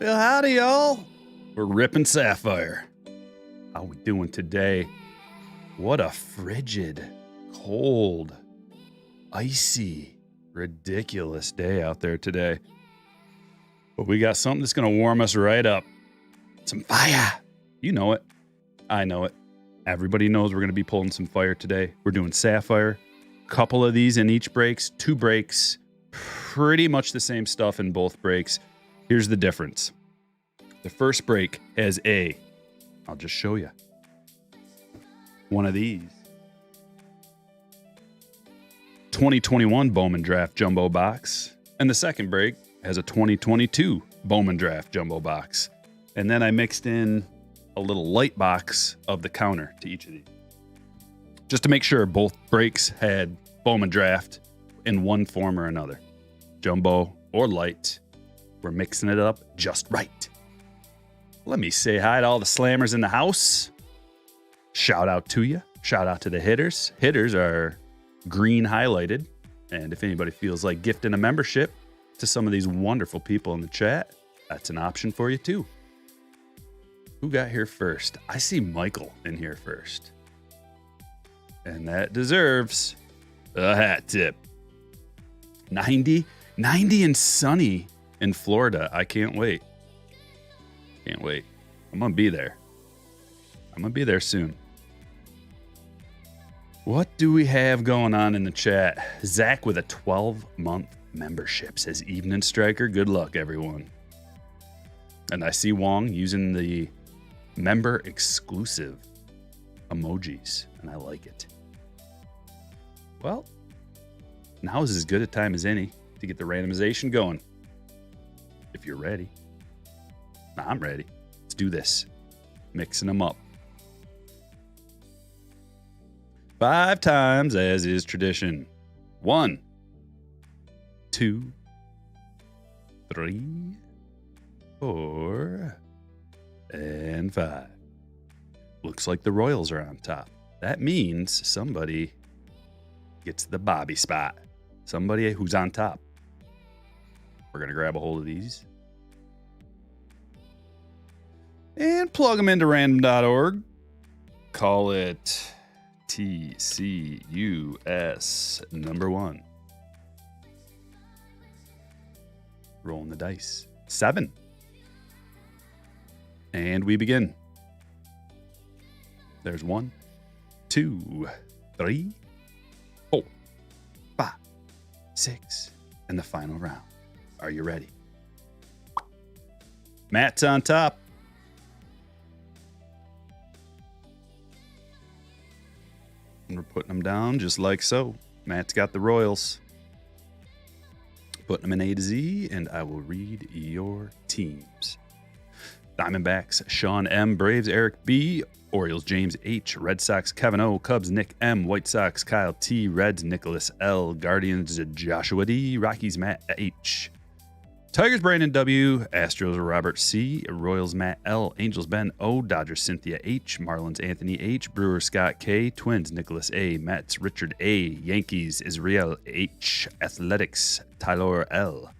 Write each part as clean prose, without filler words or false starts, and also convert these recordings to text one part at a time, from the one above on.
Well, howdy, y'all. We're ripping Sapphire. How we doing today? What a frigid, cold, icy, ridiculous day out there today. But we got something that's going to warm us right up. Some fire. You know it. I know it. Everybody knows we're going to be pulling some fire today. We're doing Sapphire. Couple of these in each breaks. 2 breaks. Pretty much the same stuff in both breaks. Here's the difference. The first break has I'll just show you. One of these. 2021 Bowman Draft Jumbo Box. And the second break has a 2022 Bowman Draft Jumbo Box. And then I mixed in a little light box of the counter to each of these. Just to make sure both breaks had Bowman Draft in one form or another. Jumbo or light. We're mixing it up just right. Let me say hi to all the slammers in the house. Shout out to you. Shout out to the hitters. Hitters are green highlighted. And if anybody feels like gifting a membership to some of these wonderful people in the chat, that's an option for you too. Who got here first? I see Michael in here first. And that deserves a hat tip. 90 and sunny in Florida. I can't wait. Can't wait. I'm going to be there. I'm going to be there soon. What do we have going on in the chat? Zach with a 12-month membership says, Evening Striker. Good luck, everyone. And I see Wong using the member exclusive emojis, and I like it. Well, now is as good a time as any to get the randomization going. If you're ready. I'm ready. Let's do this. Mixing them up. 5 times as is tradition. 1, 2, 3, 4, and 5. Looks like the Royals are on top. That means somebody gets the Bobby spot. Somebody who's on top. We're going to grab a hold of these and plug them into random.org. Call it TCUS number 1. Rolling the dice. 7. And we begin. There's 1, 2, 3, 4, 5, 6, and the final round. Are you ready? Matt's on top. And we're putting them down just like so. Matt's got the Royals. Putting them in A to Z, and I will read your teams. Diamondbacks, Sean M. Braves, Eric B. Orioles, James H. Red Sox, Kevin O. Cubs, Nick M. White Sox, Kyle T. Reds, Nicholas L. Guardians, Joshua D. Rockies, Matt H. Tigers, Brandon W. Astros, Robert C. Royals, Matt L. Angels, Ben O. Dodgers, Cynthia H. Marlins, Anthony H. Brewers, Scott K. Twins, Nicholas A. Mets, Richard A. Yankees, Israel H. Athletics, Tyler L.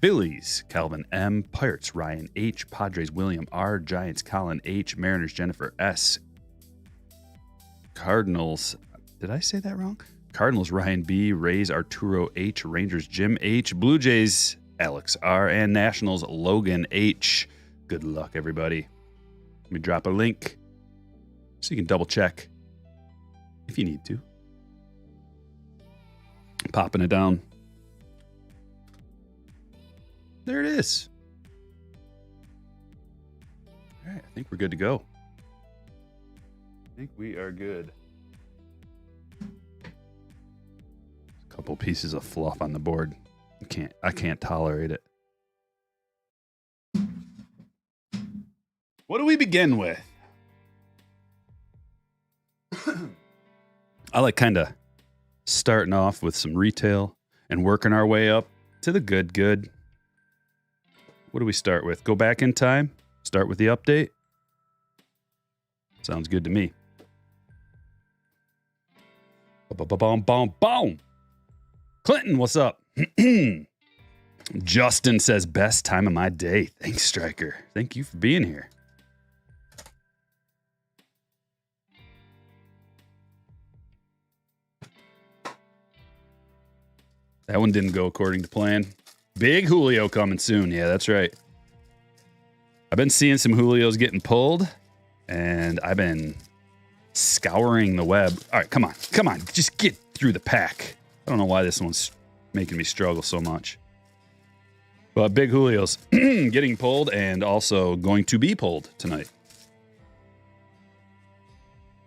Phillies, Calvin M. Pirates, Ryan H. Padres, William R. Giants, Colin H. Mariners, Jennifer S. Cardinals, did I say that wrong? Cardinals, Ryan B. Rays, Arturo H. Rangers, Jim H. Blue Jays, Alex R. And Nationals, Logan H. Good luck, everybody. Let me drop a link so you can double check if you need to. Popping it down. There it is. All right, I think we're good to go. I think we are good. A couple pieces of fluff on the board. I can't tolerate it. What do we begin with? I like kind of starting off with some retail and working our way up to the good. What do we start with? Go back in time? Start with the update? Sounds good to me. Boom. Clinton, what's up? Justin says, best time of my day. Thanks, Striker. Thank you for being here. That one didn't go according to plan. Big Julio coming soon. Yeah, that's right. I've been seeing some Julios getting pulled, and I've been scouring the web. All right, come on. Come on. Just get through the pack. I don't know why this one's making me struggle so much. But Big Julio's getting pulled and also going to be pulled tonight.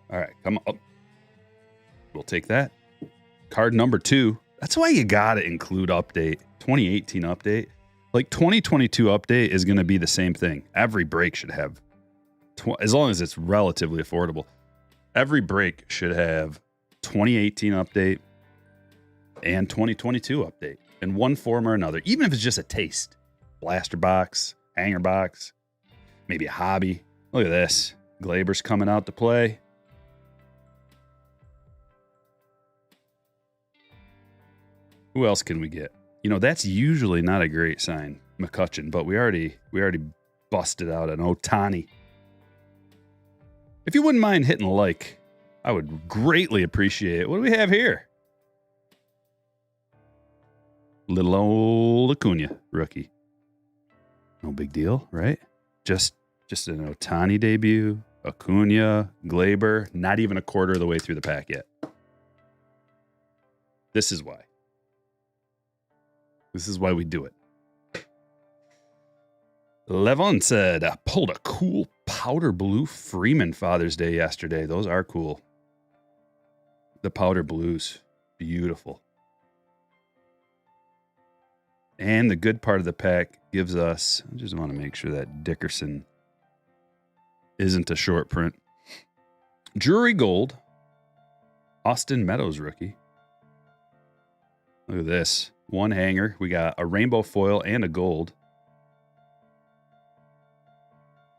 All right, come on. We'll take that. Card number 2. That's why you got to include update. 2018 update. Like 2022 update is going to be the same thing. Every break should have, as long as it's relatively affordable, every break should have 2018 update and 2022 update in one form or another, even if it's just a taste. Blaster box, hanger box, maybe a hobby. Look at this. Glaber's coming out to play. Who else can we get? You know, that's usually not a great sign, McCutcheon, but we already busted out an Ohtani. If you wouldn't mind hitting like, I would greatly appreciate it. What do we have here? Little old Acuna, rookie. No big deal, right? Just an Ohtani debut, Acuna, Glaber, not even a quarter of the way through the pack yet. This is why. This is why we do it. Levon said, I pulled a cool powder blue Freeman Father's Day yesterday. Those are cool. The powder blues. Beautiful. And the good part of the pack gives us, I just want to make sure that Dickerson isn't a short print. Drury Gold. Austin Meadows rookie. Look at this. One hanger. We got a rainbow foil and a gold.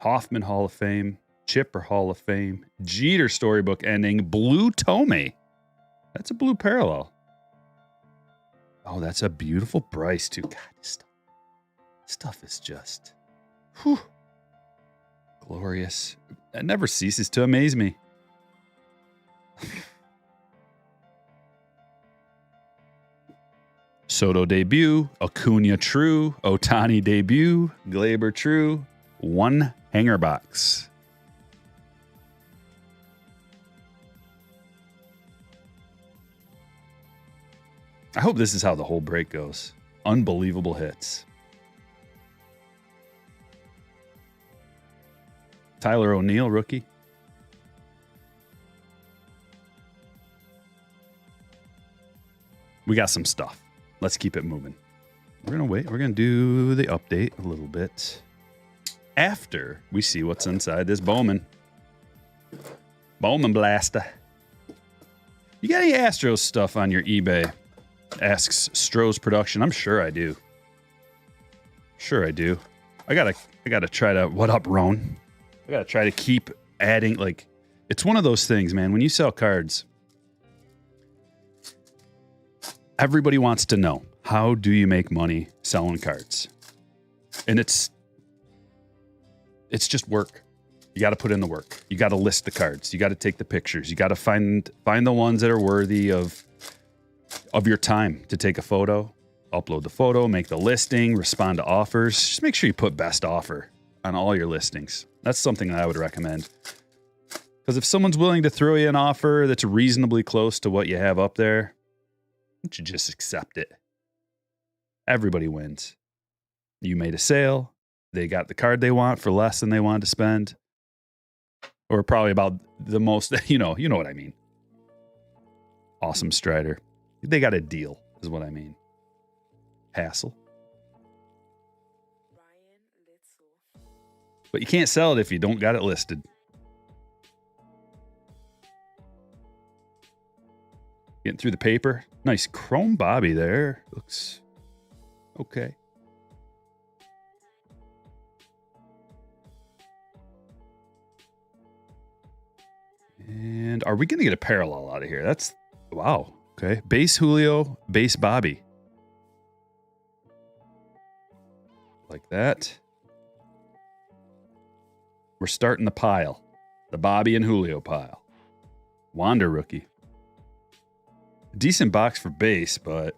Hoffman Hall of Fame. Chipper Hall of Fame. Jeter storybook ending. Blue Tomei. That's a blue parallel. Oh, that's a beautiful Bryce, too. God, this stuff is just whew, glorious. It never ceases to amaze me. Soto debut, Acuna true, Ohtani debut, Glaber true, one hanger box. I hope this is how the whole break goes. Unbelievable hits. Tyler O'Neill, rookie. We got some stuff. Let's keep it moving. We're going to wait. We're going to do the update a little bit after we see what's inside this Bowman. Bowman Blaster. You got any Astros stuff on your eBay? Asks Stroh's Production. I'm sure I do. Sure I do. I gotta try to, what up, Roan? I gotta try to keep adding, like, it's one of those things, man. When you sell cards, everybody wants to know, how do you make money selling cards? And it's just work. You got to put in the work. You got to list the cards. You got to take the pictures. You got to find the ones that are worthy of your time to take a photo, upload the photo, make the listing, respond to offers. Just make sure you put best offer on all your listings. That's something that I would recommend. Because if someone's willing to throw you an offer that's reasonably close to what you have up there, you should just accept it. Everybody wins. You made a sale. They got the card they want for less than they wanted to spend. Or probably about the most, you know what I mean. Awesome Strider. They got a deal, is what I mean. Hassle. But you can't sell it if you don't got it listed. Getting through the paper. Nice chrome Bobby there. Looks okay. And are we going to get a parallel out of here? That's, wow. Okay. Base Julio, base Bobby. that. We're starting the pile. The Bobby and Julio pile. Wander rookie. Decent box for base, but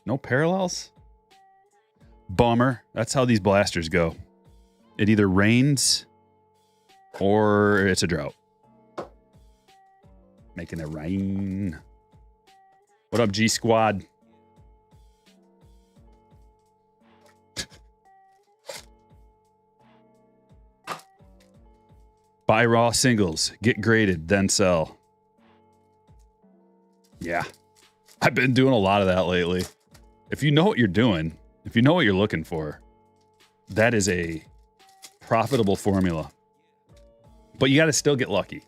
no parallels. Bummer. That's how these blasters go. It either rains or it's a drought. Making it rain. What up, G Squad? Buy raw singles, get graded, then sell. Yeah. I've been doing a lot of that lately. If you know what you're doing, if you know what you're looking for, that is a profitable formula. But you got to still get lucky,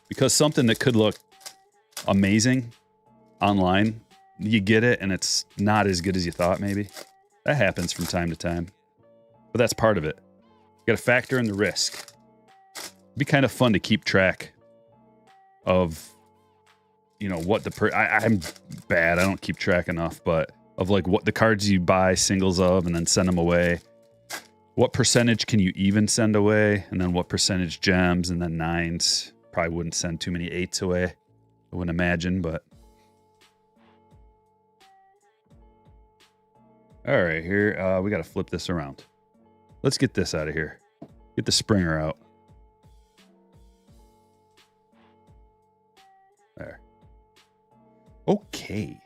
because something that could look amazing online, you get it and it's not as good as you thought maybe. That happens from time to time. But that's part of it. You got to factor in the risk. It'd be kind of fun to keep track of, you know, what I'm bad. I don't keep track enough, but of like what the cards you buy singles of and then send them away. What percentage can you even send away? And then what percentage gems and then nines? Probably wouldn't send too many eights away. I wouldn't imagine, but. All right, here, we got to flip this around. Let's get this out of here. Get the Springer out. There. Okay.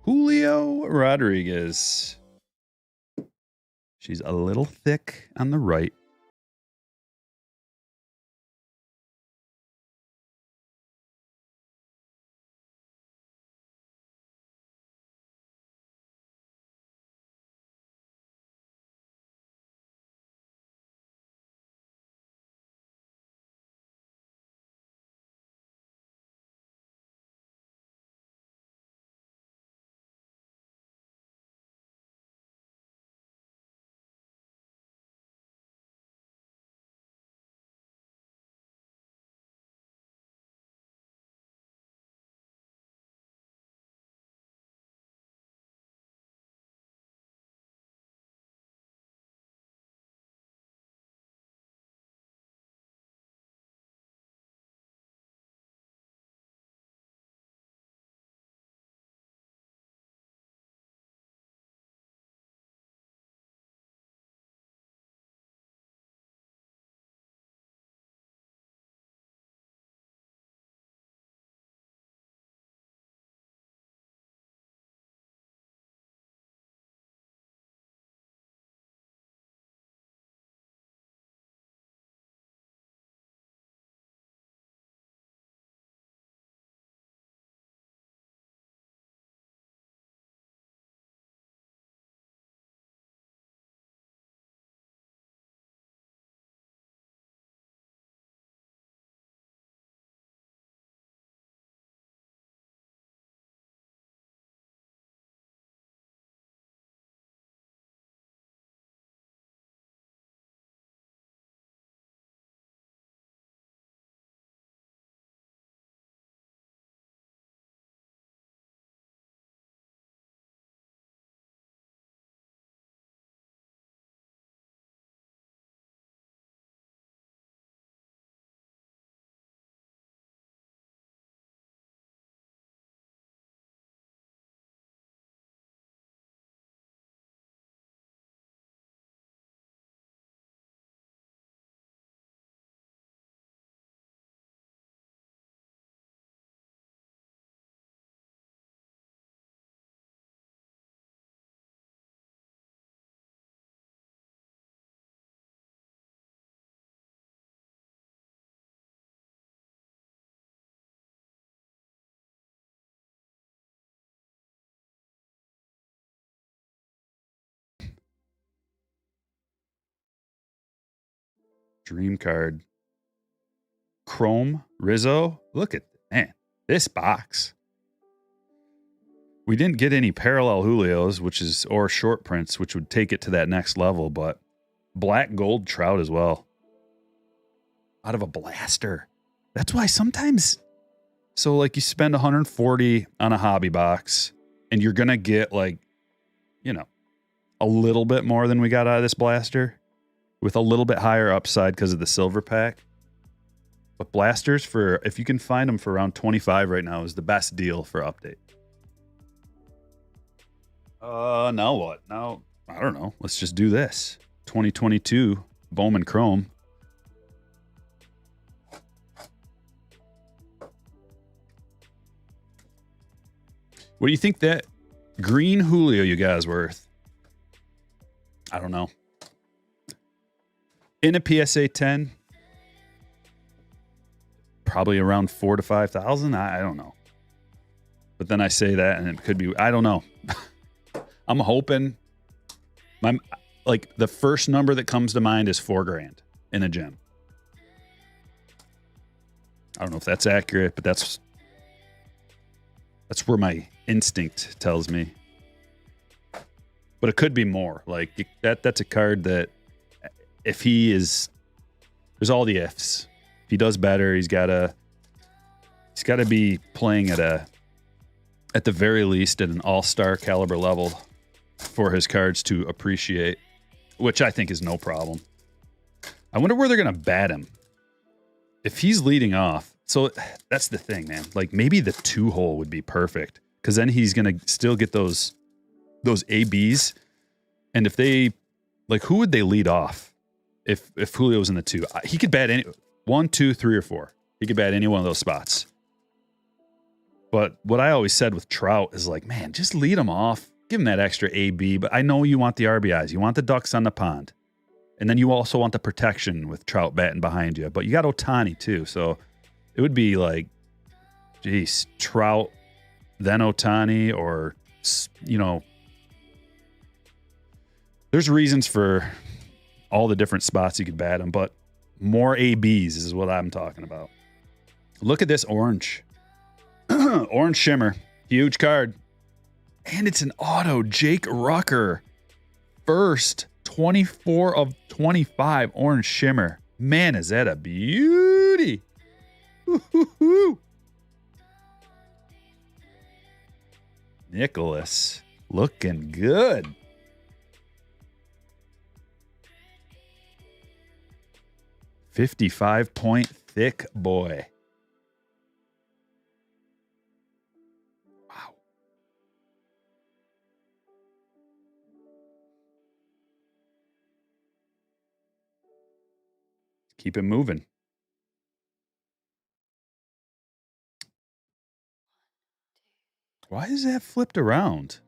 Julio Rodriguez. She's a little thick on the right. Dream card. Chrome Rizzo. Look at, man, this box. We didn't get any parallel Julios, or short prints, which would take it to that next level, but black gold Trout as well. Out of a blaster. That's why sometimes, so like you spend $140 on a hobby box and you're going to get like you know, a little bit more than we got out of this blaster with a little bit higher upside because of the silver pack. But blasters, for if you can find them for around 25 right now, is the best deal for update. Now what? Now, I don't know. Let's just do this. 2022 Bowman Chrome. What do you think that green Julio you guys worth? I don't know. In a PSA 10, probably around 4,000 to 5,000. I don't know. But then I say that, and it could be. I don't know. I'm hoping. The first number that comes to mind is $4,000 in a gem. I don't know if that's accurate, but that's where my instinct tells me. But it could be more. Like that's a card that if he is, there's all the ifs. If he does better, he's got to be playing at the very least at an all-star caliber level for his cards to appreciate, which I think is no problem. I wonder where they're going to bat him. If he's leading off, so that's the thing, man. Like maybe the 2-hole would be perfect because then he's going to still get those ABs. And if they, like, who would they lead off if Julio's in the 2? He could bat any 1, 2, 3, or 4. He could bat any one of those spots. But what I always said with Trout is like, man, just lead him off. Give him that extra AB. But I know you want the RBIs. You want the ducks on the pond. And then you also want the protection with Trout batting behind you. But you got Ohtani too. So it would be like, geez, Trout, then Ohtani, or, you know, there's reasons for all the different spots you could bat him. But more ABs is what I'm talking about. Look at this orange. Orange shimmer. Huge card. And it's an auto. Jake Rucker. First 24 of 25 orange shimmer. Man, is that a beauty. Woo-hoo-hoo. Nicholas. Looking good. .55 thick boy. Wow. Keep it moving. Why is that flipped around?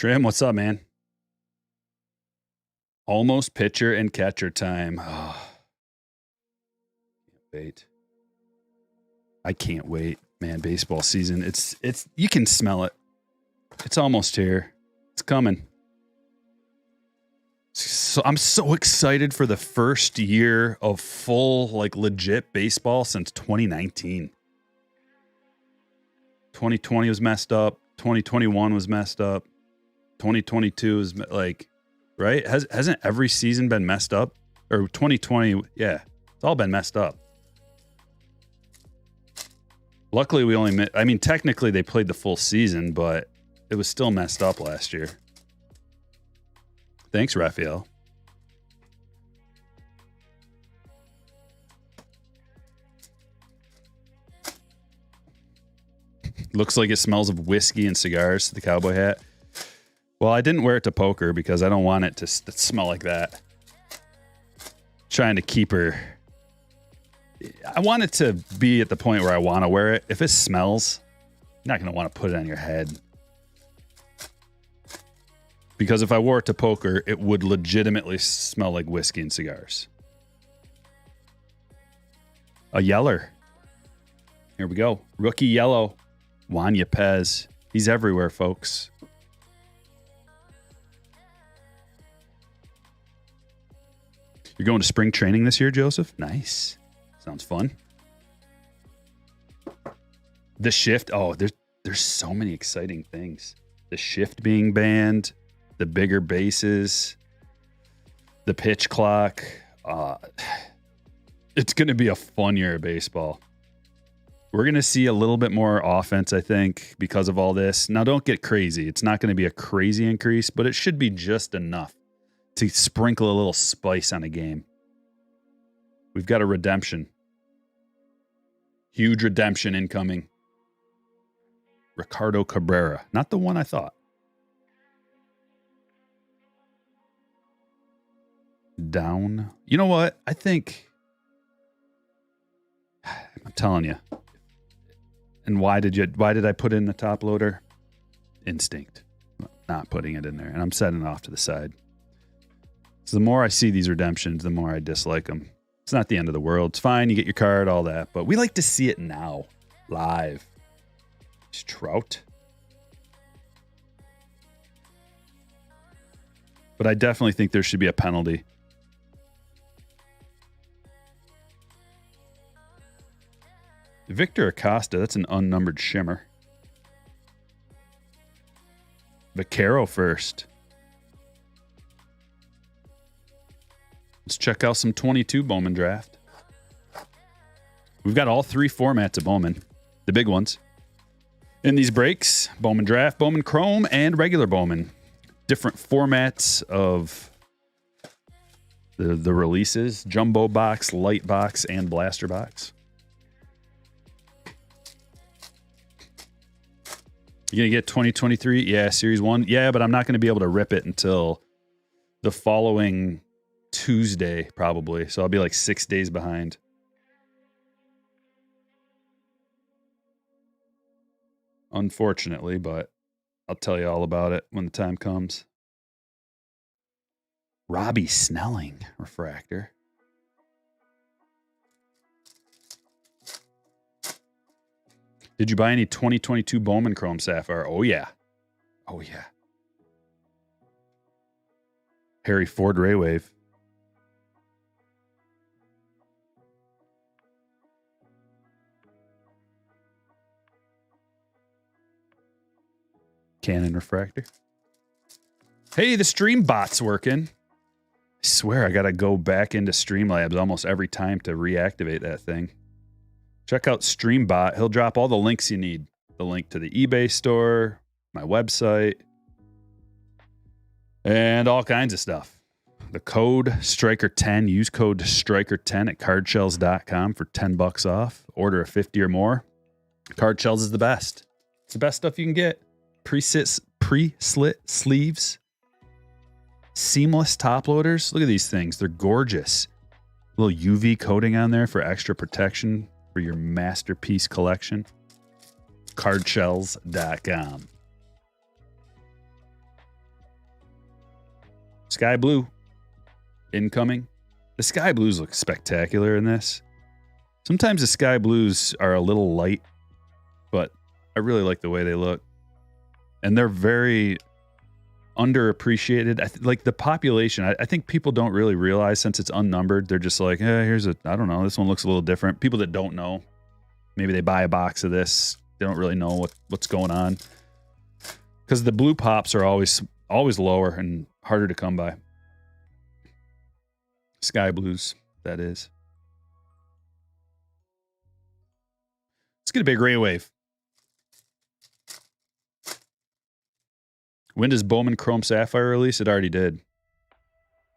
Trim, what's up, man? Almost pitcher and catcher time. Oh, can't wait. I can't wait, man. Baseball season. It's you can smell it. It's almost here. It's coming. So I'm so excited for the first year of full, like, legit baseball since 2019. 2020 was messed up. 2021 was messed up. 2022 is like, right? Hasn't every season been messed up? Or 2020, yeah, it's all been messed up. Luckily, we only I mean, technically they played the full season, but it was still messed up last year. Thanks, Raphael. Looks like it smells of whiskey and cigars, the cowboy hat. Well, I didn't wear it to poker because I don't want it to smell like that. Trying to keep her. I want it to be at the point where I want to wear it. If it smells, you're not going to want to put it on your head. Because if I wore it to poker, it would legitimately smell like whiskey and cigars. A yeller. Here we go. Rookie yellow. Juan Yepez. He's everywhere, folks. You're going to spring training this year, Joseph? Nice. Sounds fun. The shift. Oh, there's so many exciting things. The shift being banned, the bigger bases, the pitch clock. It's going to be a fun year of baseball. We're going to see a little bit more offense, I think, because of all this. Now, don't get crazy. It's not going to be a crazy increase, but it should be just enough to sprinkle a little spice on a game. We've got a redemption. Huge redemption incoming. Ricardo Cabrera. Not the one I thought. Down. You know what? I think... I'm telling you. And why did I put in the top loader? Instinct. Not putting it in there. And I'm setting it off to the side. So the more I see these redemptions, the more I dislike them. It's not the end of the world. It's fine. You get your card, all that. But we like to see it now. Live. It's Trout. But I definitely think there should be a penalty. Victor Acosta, that's an unnumbered shimmer. Vaquero first. Let's check out some 22 Bowman draft. We've got all three formats of Bowman, the big ones. In these breaks, Bowman Draft, Bowman Chrome, and regular Bowman. Different formats of the releases, Jumbo Box, Light Box, and Blaster Box. You going to get 2023? Yeah, Series 1. Yeah, but I'm not going to be able to rip it until the following Tuesday, probably. So I'll be like 6 days behind. Unfortunately, but I'll tell you all about it when the time comes. Robbie Snelling refractor. Did you buy any 2022 Bowman Chrome Sapphire? Oh, yeah. Oh, yeah. Harry Ford Raywave. Canon refractor. Hey, the stream bot's working. I swear I got to go back into Streamlabs almost every time to reactivate that thing. Check out StreamBot. He'll drop all the links you need. The link to the eBay store, my website, and all kinds of stuff. The code Striker10. Use code Striker10 at cardshells.com for $10 off. Order a 50 or more. Card Shells is the best. It's the best stuff you can get. Pre-slit sleeves. Seamless top loaders. Look at these things. They're gorgeous. A little UV coating on there for extra protection for your masterpiece collection. Cardshells.com. Sky blue. Incoming. The sky blues look spectacular in this. Sometimes the sky blues are a little light, but I really like the way they look. And they're very underappreciated. Like the population, I think people don't really realize, since it's unnumbered, they're just like, here's a, I don't know, this one looks a little different. People that don't know, maybe they buy a box of this, they don't really know what's going on. Because the blue pops are always lower and harder to come by. Sky blues, that is. Let's get a big ray wave. When does Bowman Chrome Sapphire release? It already did.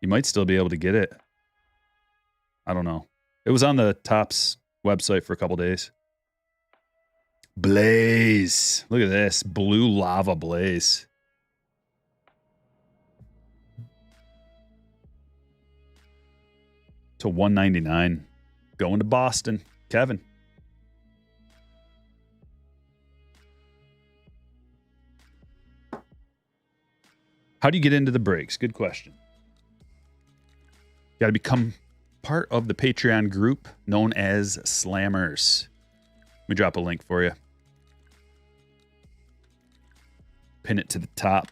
You might still be able to get it. I don't know. It was on the Topps website for a couple days. Blaze. Look at this. Blue lava blaze. To $199. Going to Boston. Kevin. How do you get into the breaks? Good question. You got to become part of the Patreon group known as Slammers. Let me drop a link for you. Pin it to the top.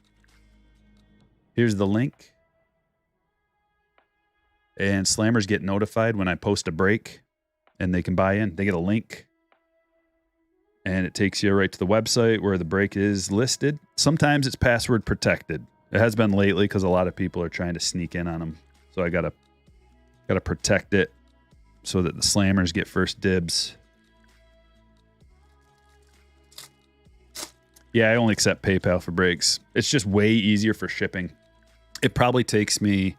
Here's the link. And Slammers get notified when I post a break and they can buy in. They get a link. And it takes you right to the website where the break is listed. Sometimes it's password protected. It has been lately because a lot of people are trying to sneak in on them. So I gotta protect it so that the Slammers get first dibs. Yeah, I only accept PayPal for breaks. It's just way easier for shipping. It probably takes me,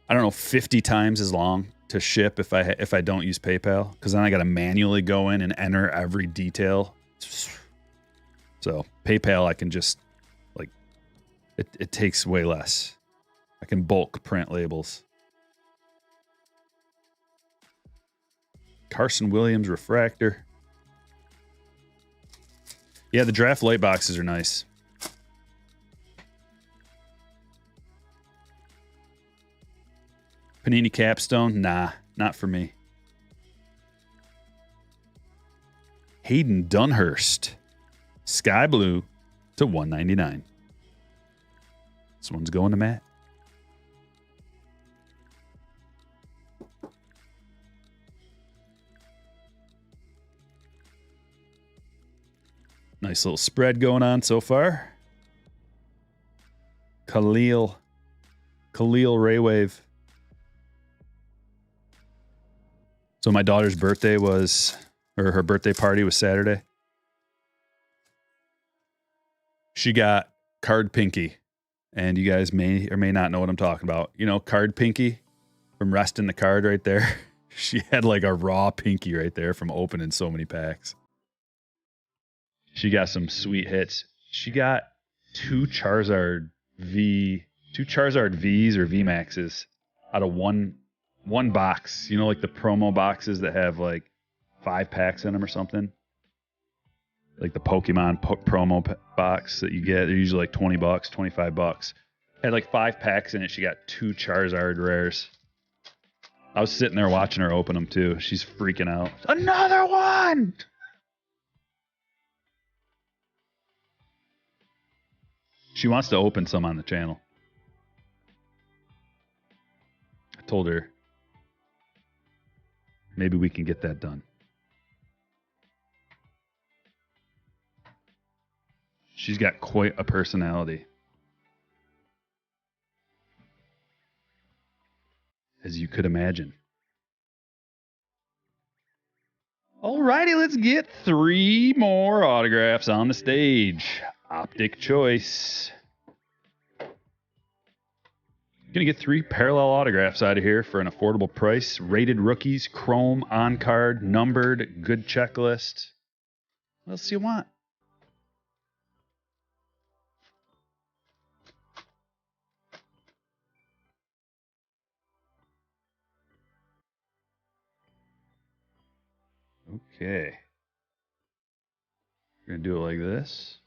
I don't know, 50 times as long to ship if I don't use PayPal, because then I got to manually go in and enter every detail. So PayPal, I can just like, it takes way less. I can bulk print labels. Carson Williams refractor. Yeah, the draft light boxes are nice. Panini Capstone? Nah, not for me. Hayden Dunhurst. Sky blue to $199. This one's going to Matt. Nice little spread going on so far. Khalil Raywave. So my daughter's birthday was, or her birthday party was Saturday. She got card pinky. And you guys may or may not know what I'm talking about. You know, card pinky from resting the card right there. She had like a raw pinky right there from opening so many packs. She got some sweet hits. She got two Charizard Vs or VMAXs out of one box. You know, like the promo boxes that have like 5 packs in them or something. Like the Pokemon promo box that you get. They're usually like $20, $25. Had like 5 packs in it. She got 2 Charizard rares. I was sitting there watching her open them too. She's freaking out. Another one! She wants to open some on the channel. I told her maybe we can get that done. She's got quite a personality. As you could imagine. Alrighty, let's get 3 more autographs on the stage. Optic choice. Gonna get 3 parallel autographs out of here for an affordable price. Rated rookies, chrome, on card, numbered, good checklist. What else do you want? Okay. We're gonna do it like this.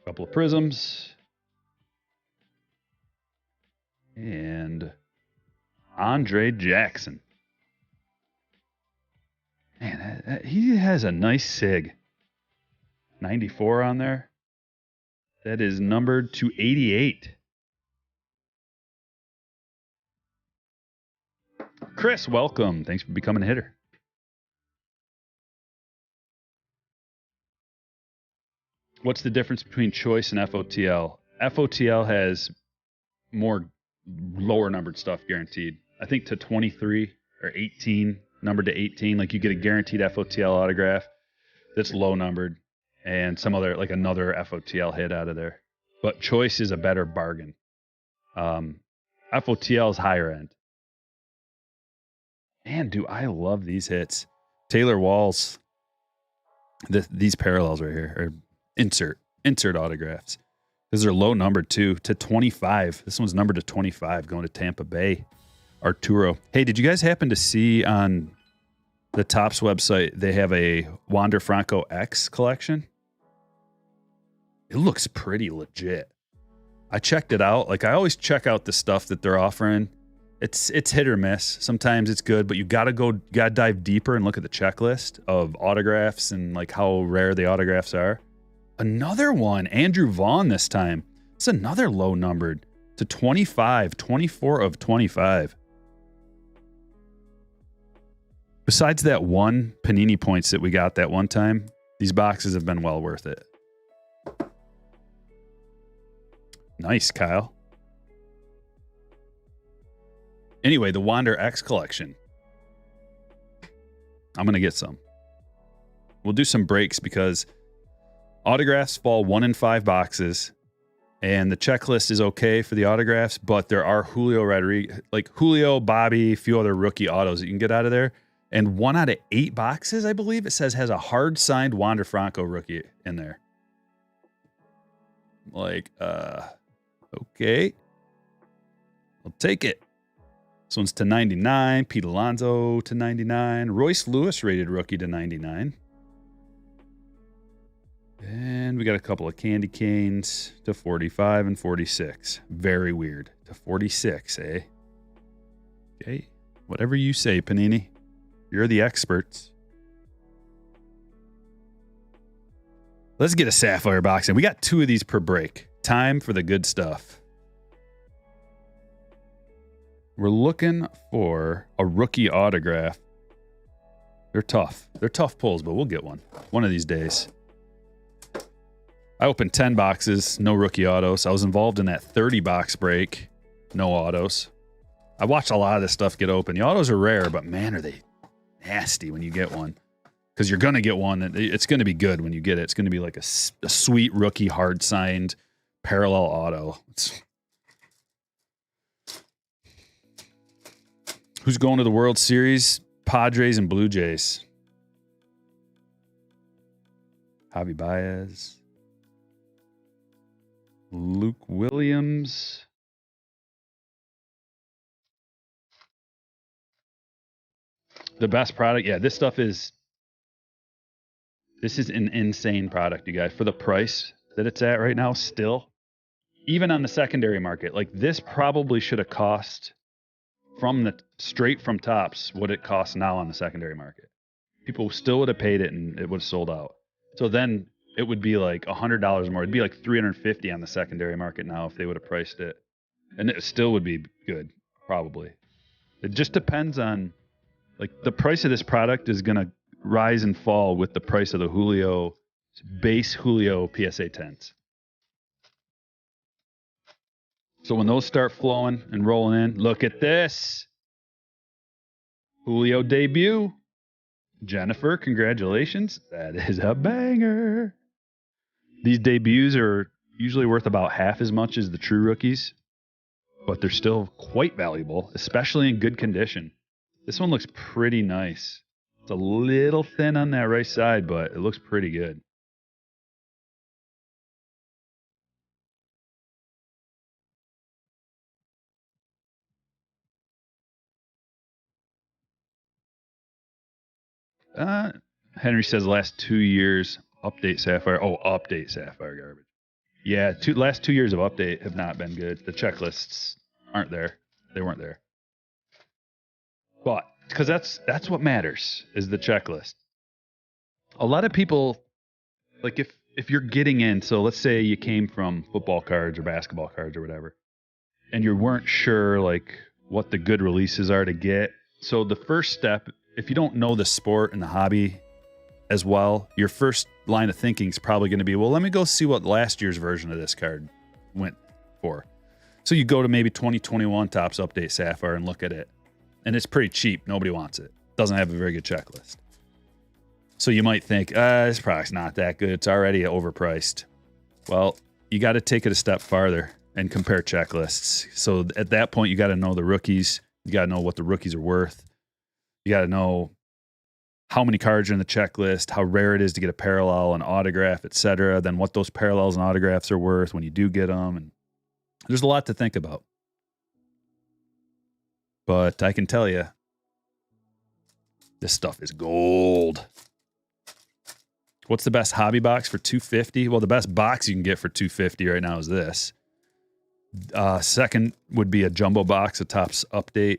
A couple of prisms. And Andre Jackson. Man, he has a nice SIG. 94 on there. That is numbered to 88. Chris, welcome. Thanks for becoming a hitter. What's the difference between choice and FOTL? FOTL has more lower numbered stuff guaranteed. I think to 23 or 18, numbered to 18, like you get a guaranteed FOTL autograph that's low numbered and some other, like another FOTL hit out of there. But choice is a better bargain. FOTL is higher end. Man, do I love these hits. Taylor Walls. These parallels right here are insert autographs. These are low numbered too, to 25. This one's numbered to 25 going to Tampa Bay. Arturo. Hey, did you guys happen to see on the Topps website they have a Wander Franco X collection? It looks pretty legit. I checked it out. Like I always check out the stuff that they're offering. It's hit or miss. Sometimes it's good, but you gotta dive deeper and look at the checklist of autographs and like how rare the autographs are. Another one, Andrew Vaughn this time. It's another low numbered to 25, 24 of 25. Besides that one Panini points that we got that one time, these boxes have been well worth it. Nice, Kyle. Anyway, the Wander X collection. I'm going to get some. We'll do some breaks because autographs fall 1 in 5 boxes, and the checklist is okay for the autographs, but there are Julio Rodriguez, like Julio, Bobby, a few other rookie autos that you can get out of there. And 1 out of 8 boxes, I believe it says, has a hard signed Wander Franco rookie in there. Like, okay. I'll take it. This one's to 99. Pete Alonso to 99. Royce Lewis rated rookie to 99. And we got a couple of candy canes to 45 and 46. Very weird. To 46, eh? Okay. Whatever you say, Panini. You're the experts. Let's get a Sapphire box in. We got 2 of these per break. Time for the good stuff. We're looking for a rookie autograph. They're tough. They're tough pulls, but we'll get one of these days. I opened 10 boxes, no rookie autos. I was involved in that 30 box break, no autos. I watched a lot of this stuff get open. The autos are rare, but man, are they nasty when you get one. Because you're going to get one. It's going to be good when you get it. It's going to be like a sweet rookie hard signed parallel auto. Who's going to the World Series? Padres and Blue Jays. Javi Baez. Luke Williams. The best product. Yeah, this is an insane product, you guys. For the price that it's at right now, still. Even on the secondary market. Like this probably should have cost straight from Topps what it costs now on the secondary market. People still would have paid it and it would have sold out. So then it would be like $100 more. It'd be like $350 on the secondary market now if they would have priced it. And it still would be good, probably. It just depends on, like, the price of this product is going to rise and fall with the price of the base Julio PSA 10s. So when those start flowing and rolling in, look at this. Julio debut. Jennifer, congratulations. That is a banger. These debuts are usually worth about half as much as the true rookies, but they're still quite valuable, especially in good condition. This one looks pretty nice. It's a little thin on that right side, but it looks pretty good. Henry says last 2 years, update Sapphire. Oh, update Sapphire garbage. Yeah, last 2 years of update have not been good. The checklists aren't there. They weren't there. But because that's what matters is the checklist. A lot of people, like if you're getting in, so let's say you came from football cards or basketball cards or whatever, and you weren't sure like what the good releases are to get. So the first step, if you don't know the sport and the hobby as well, your first line of thinking is probably going to be, well, let me go see what last year's version of this card went for. So you go to maybe 2021 Topps Update Sapphire and look at it. And it's pretty cheap. Nobody wants it. Doesn't have a very good checklist. So you might think, this product's not that good. It's already overpriced. Well, you got to take it a step farther and compare checklists. So at that point, you got to know the rookies. You got to know what the rookies are worth. You got to know how many cards are in the checklist, how rare it is to get a parallel, an autograph, etc. Then what those parallels and autographs are worth when you do get them. And there's a lot to think about. But I can tell you, this stuff is gold. What's the best hobby box for $250? Well, the best box you can get for $250 right now is this. Second would be a jumbo box, a Topps Update.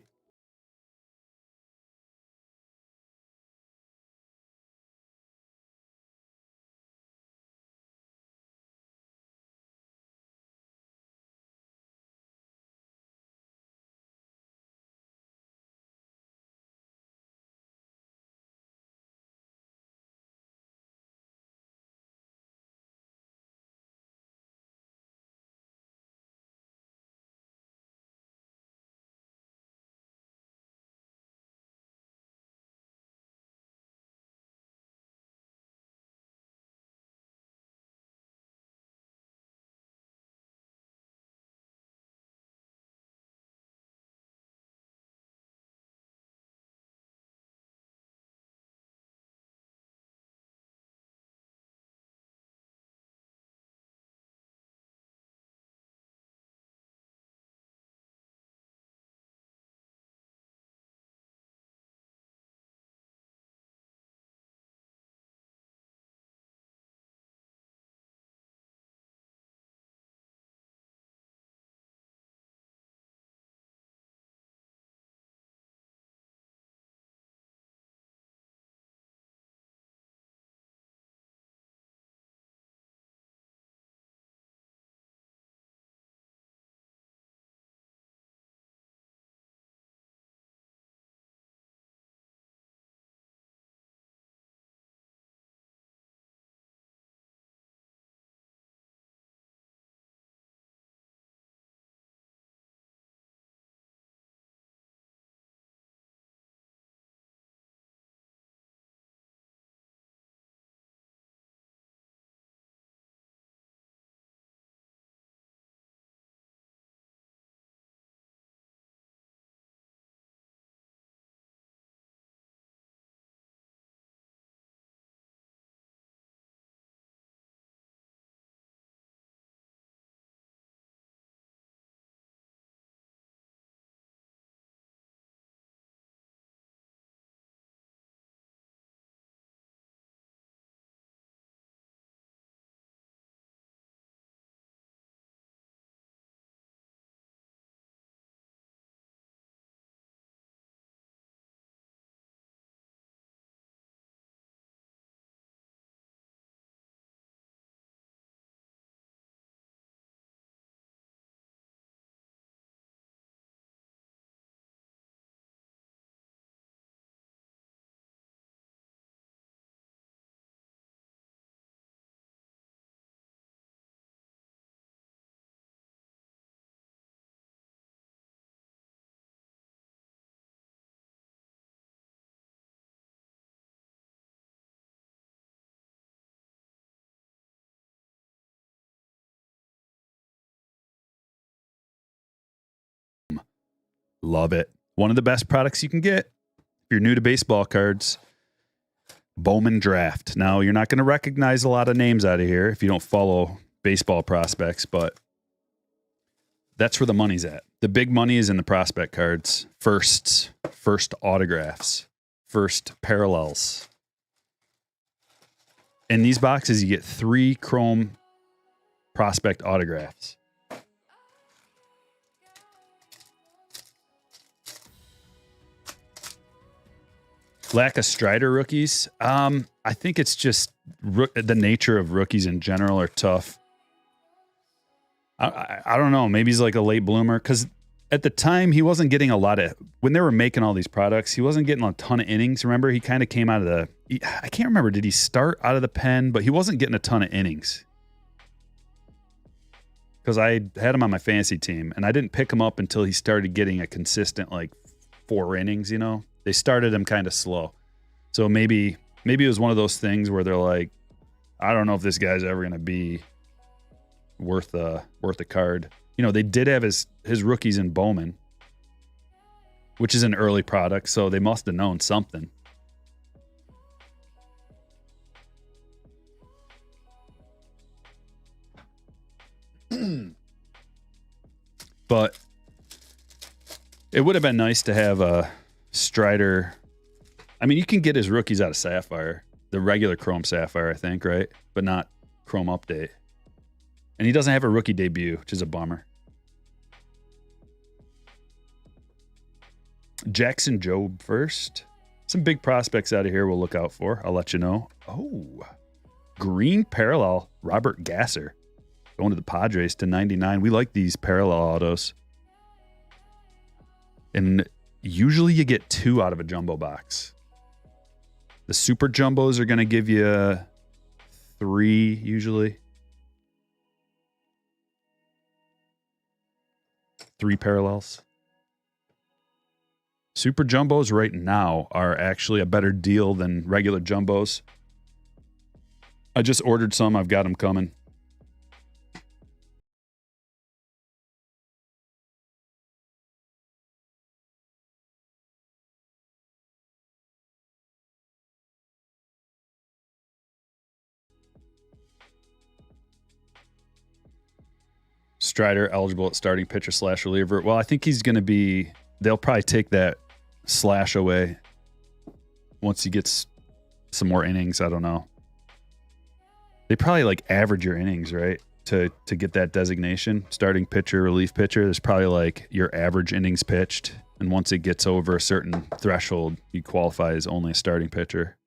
Love it. One of the best products you can get if you're new to baseball cards, Bowman Draft. Now, you're not going to recognize a lot of names out of here if you don't follow baseball prospects, but that's where the money's at. The big money is in the prospect cards. First autographs, first parallels. In these boxes, you get 3 chrome prospect autographs. Lack of Strider rookies. I think it's just the nature of rookies in general are tough. I don't know. Maybe he's like a late bloomer because at the time he wasn't getting a lot of, when they were making all these products, he wasn't getting a ton of innings. Remember, he kind of came out of I can't remember. Did he start out of the pen? But he wasn't getting a ton of innings. Because I had him on my fantasy team and I didn't pick him up until he started getting a consistent like 4 innings, you know? They started him kind of slow. So maybe it was one of those things where they're like, I don't know if this guy's ever going to be worth a card. You know, they did have his rookies in Bowman, which is an early product, so they must have known something. But it would have been nice to have a Strider. I mean, you can get his rookies out of Sapphire, the regular Chrome Sapphire, I think, right? But not Chrome Update. And he doesn't have a rookie debut, which is a bummer. Jackson Jobe first. Some big prospects out of here we'll look out for. I'll let you know. Oh, green parallel, Robert Gasser. Going to the Padres to 99. We like these parallel autos. And usually you get 2 out of a jumbo box. The super jumbos are going to give you 3 usually. 3 parallels. Super jumbos right now are actually a better deal than regular jumbos. I just ordered some. I've got them coming. Strider eligible at starting pitcher / reliever. Well, I think he's going to be, they'll probably take that slash away once he gets some more innings. I don't know. They probably like average your innings, right? To get that designation. Starting pitcher, relief pitcher. There's probably like your average innings pitched. And once it gets over a certain threshold, you qualify as only a starting pitcher.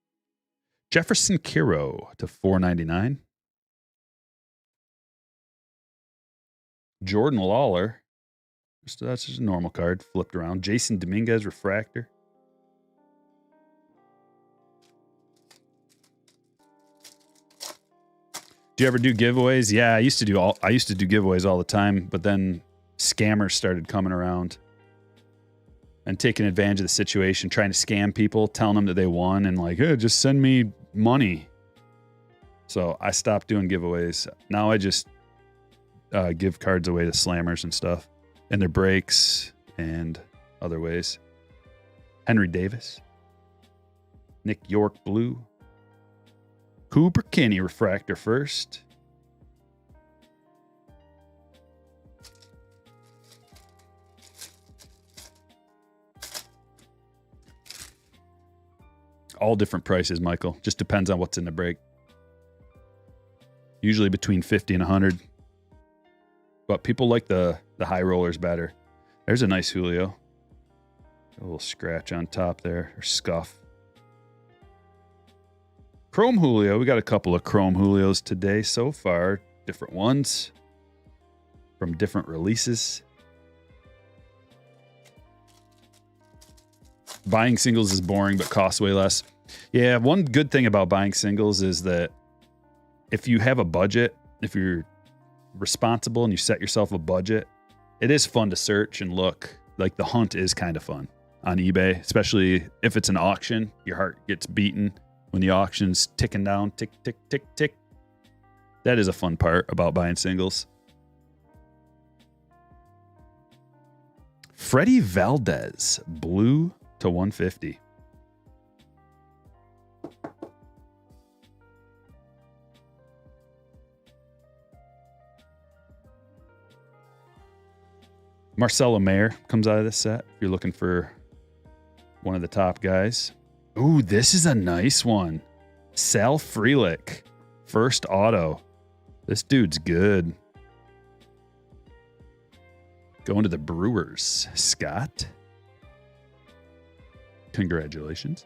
Jefferson Kiro to 499. Jordan Lawler. That's just a normal card. Flipped around. Jason Dominguez refractor. Do you ever do giveaways? Yeah, I used to do giveaways all the time, but then scammers started coming around and taking advantage of the situation, trying to scam people, telling them that they won and like, hey, just send me money. So I stopped doing giveaways. Now I just give cards away to slammers and stuff and their breaks and other ways. Henry Davis. Nick York blue. Cooper Kinney refractor first. All different prices, Michael. Just depends on what's in the break. Usually between 50 and 100. But people like the high rollers better. There's a nice Julio. A little scratch on top there, or scuff. Chrome Julio. We got a couple of Chrome Julios today so far. Different ones from different releases. Buying singles is boring, but costs way less. Yeah, one good thing about buying singles is that if you have a budget, if you're responsible and you set yourself a budget, it is fun to search and look. Like the hunt is kind of fun on eBay, especially if it's an auction. Your heart gets beaten when the auction's ticking down, tick, tick, tick, tick. That is a fun part about buying singles. Freddie Valdez, blue to 150. Marcelo Mayer comes out of this set. If you're looking for one of the top guys. Ooh, this is a nice one. Sal Frelick, first auto. This dude's good. Going to the Brewers. Scott. Congratulations.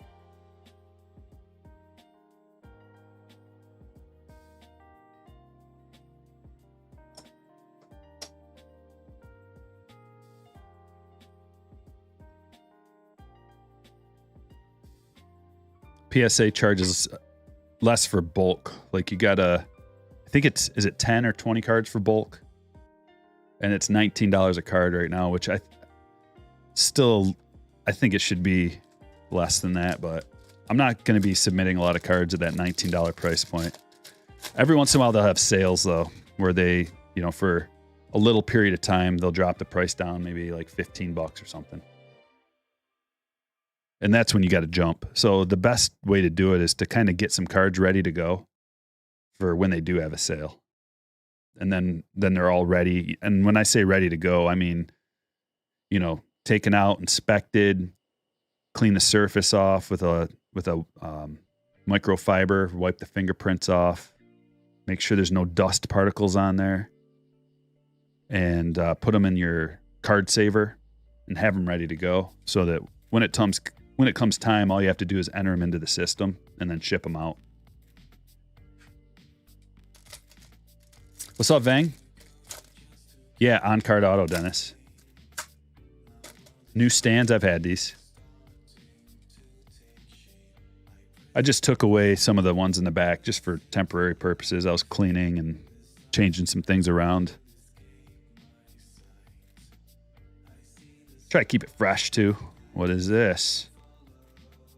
PSA charges less for bulk. Like you gotta, I think is it 10 or 20 cards for bulk? And it's $19 a card right now, which I think it should be less than that, but I'm not going to be submitting a lot of cards at that $19 price point. Every once in a while they'll have sales though, where they, for a little period of time, they'll drop the price down, maybe like $15 or something. And that's when you got to jump. So the best way to do it is to kind of get some cards ready to go for when they do have a sale. And then they're all ready. And when I say ready to go, I mean, taken out, inspected, clean the surface off with a microfiber, wipe the fingerprints off, make sure there's no dust particles on there, and put them in your card saver and have them ready to go so that when it comes time, all you have to do is enter them into the system and then ship them out. What's up, Vang? Yeah, on-card auto, Dennis. New stands, I've had these. I just took away some of the ones in the back just for temporary purposes. I was cleaning and changing some things around. Try to keep it fresh, too. What is this?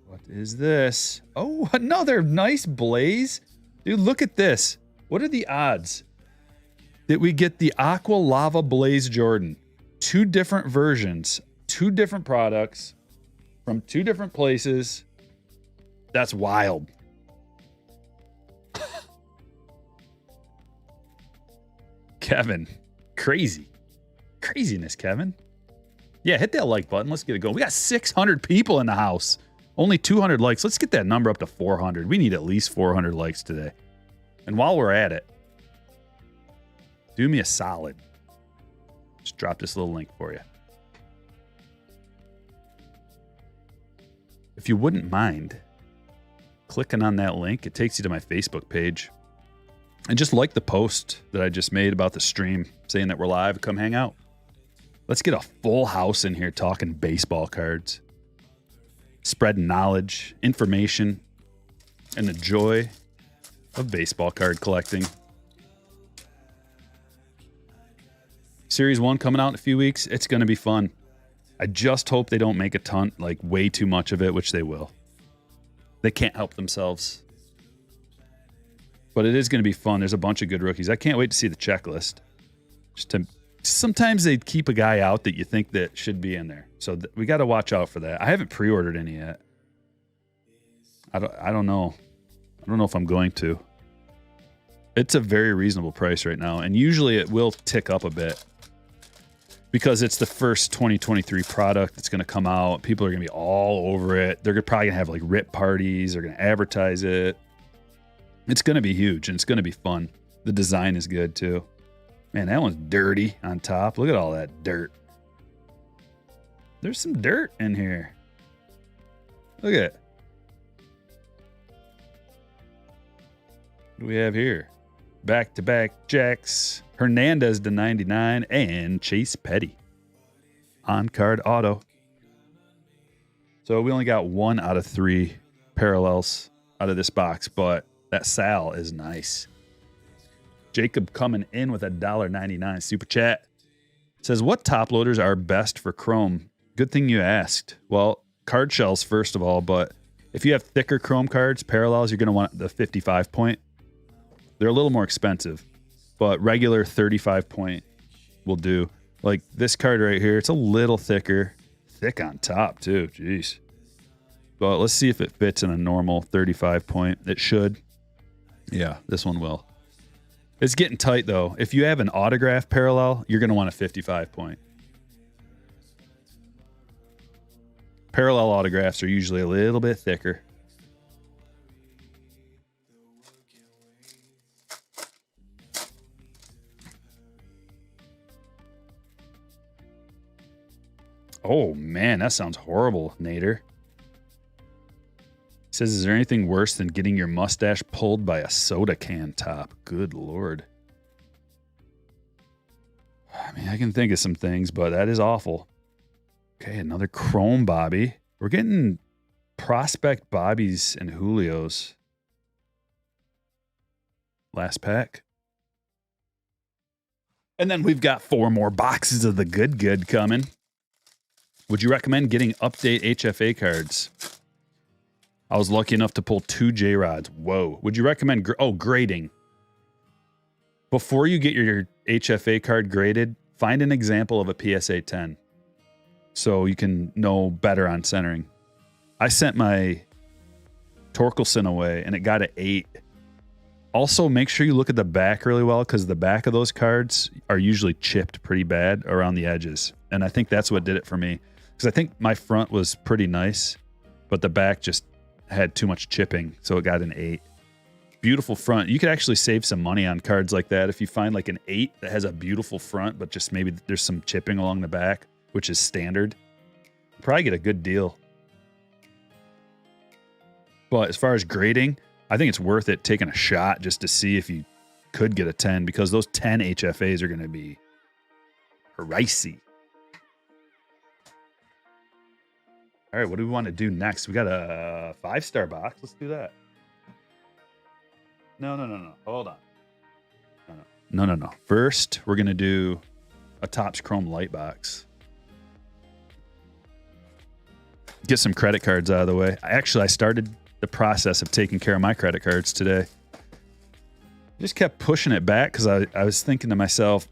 What is this? Oh, another nice blaze. Dude, look at this. What are the odds that we get the Aqua Lava Blaze Jordan? 2 different versions, 2 different products from 2 different places. That's wild. Kevin, craziness, Kevin. Yeah, hit that like button. Let's get it going. We got 600 people in the house. Only 200 likes. Let's get that number up to 400. We need at least 400 likes today. And while we're at it, do me a solid. Just drop this little link for you. If you wouldn't mind clicking on that link, it takes you to my Facebook page. And just like the post that I just made about the stream saying that we're live, come hang out. Let's get a full house in here talking baseball cards, spreading knowledge, information, and the joy of baseball card collecting. Series 1 coming out in a few weeks. It's going to be fun. I just hope they don't make a ton, like way too much of it, which they will. They can't help themselves. But it is going to be fun. There's a bunch of good rookies. I can't wait to see the checklist. Sometimes they keep a guy out that you think that should be in there. So we got to watch out for that. I haven't pre-ordered any yet. I don't know. I don't know if I'm going to. It's a very reasonable price right now. And usually it will tick up a bit because it's the first 2023 product that's going to come out. People are going to be all over it. They're probably going to have like rip parties. They're going to advertise it. It's going to be huge and it's going to be fun. The design is good too. Man, that one's dirty on top. Look at all that dirt. There's some dirt in here. Look at it. What do we have here? Back-to-back Jacks, Hernandez to 99, and Chase Petty. On-card auto. So we only got 1 out of 3 parallels out of this box, but that Sal is nice. Jacob coming in with a $1.99 super chat. Says, what top loaders are best for Chrome? Good thing you asked. Well, card shells, first of all, but if you have thicker Chrome cards, parallels, you're going to want the 55 point. They're a little more expensive, but regular 35 point will do. Like this card right here, it's a little thicker. Thick on top, too. Jeez. But let's see if it fits in a normal 35 point. It should. Yeah, this one will. It's getting tight, though. If you have an autograph parallel, you're going to want a 55 point. Parallel autographs are usually a little bit thicker. Oh, man, that sounds horrible, Nader. Says, is there anything worse than getting your mustache pulled by a soda can top? Good Lord. I mean, I can think of some things, but that is awful. Okay, another Chrome Bobby. We're getting Prospect Bobbies and Julios. Last pack. And then we've got 4 more boxes of the good coming. Would you recommend getting update HFA cards? I was lucky enough to pull 2 J-Rods. Whoa. Would you recommend... grading. Before you get your HFA card graded, find an example of a PSA 10 so you can know better on centering. I sent my Torkelson away, and it got an 8. Also, make sure you look at the back really well, because the back of those cards are usually chipped pretty bad around the edges. And I think that's what did it for me. Because I think my front was pretty nice, but the back just had too much chipping, so it got an 8. Beautiful front. You could actually save some money on cards like that if you find like an 8 that has a beautiful front, but just maybe there's some chipping along the back, which is standard. Probably get a good deal. But as far as grading, I think it's worth it taking a shot just to see if you could get a 10, because those 10 HFAs are going to be pricey. All right, what do we want to do next? We got a 5-star box. Let's do that. No. Hold on. No. First, we're going to do a Topps Chrome light box. Get some credit cards out of the way. I started the process of taking care of my credit cards today. I just kept pushing it back because I was thinking to myself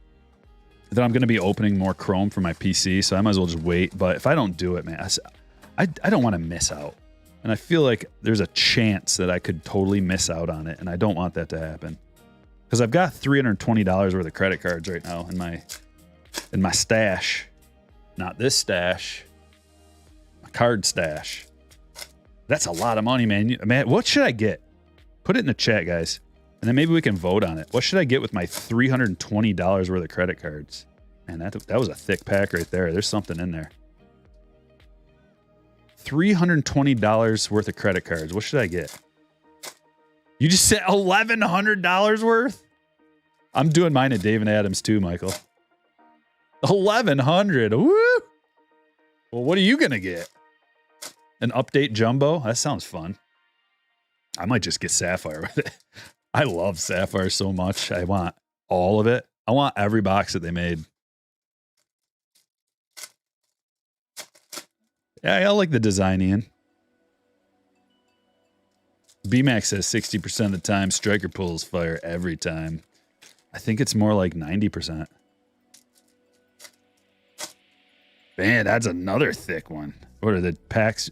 that I'm going to be opening more Chrome for my PC, so I might as well just wait. But if I don't do it, man, I don't want to miss out. And I feel like there's a chance that I could totally miss out on it, and I don't want that to happen. Because I've got $320 worth of credit cards right now in my stash. Not this stash. My card stash. That's a lot of money, man. Man, what should I get? Put it in the chat, guys. And then maybe we can vote on it. What should I get with my $320 worth of credit cards? Man, that was a thick pack right there. There's something in there. $320 worth of credit cards. What should I get? You just said $1,100 worth? I'm doing mine at Dave and Adams too, Michael. $1,100. Woo! Well, what are you going to get? An update jumbo? That sounds fun. I might just get Sapphire with it. I love Sapphire so much. I want all of it. I want every box that they made. Yeah, I like the design, Ian. BMAX says 60% of the time, striker pulls fire every time. I think it's more like 90%. Man, that's another thick one. What are the packs?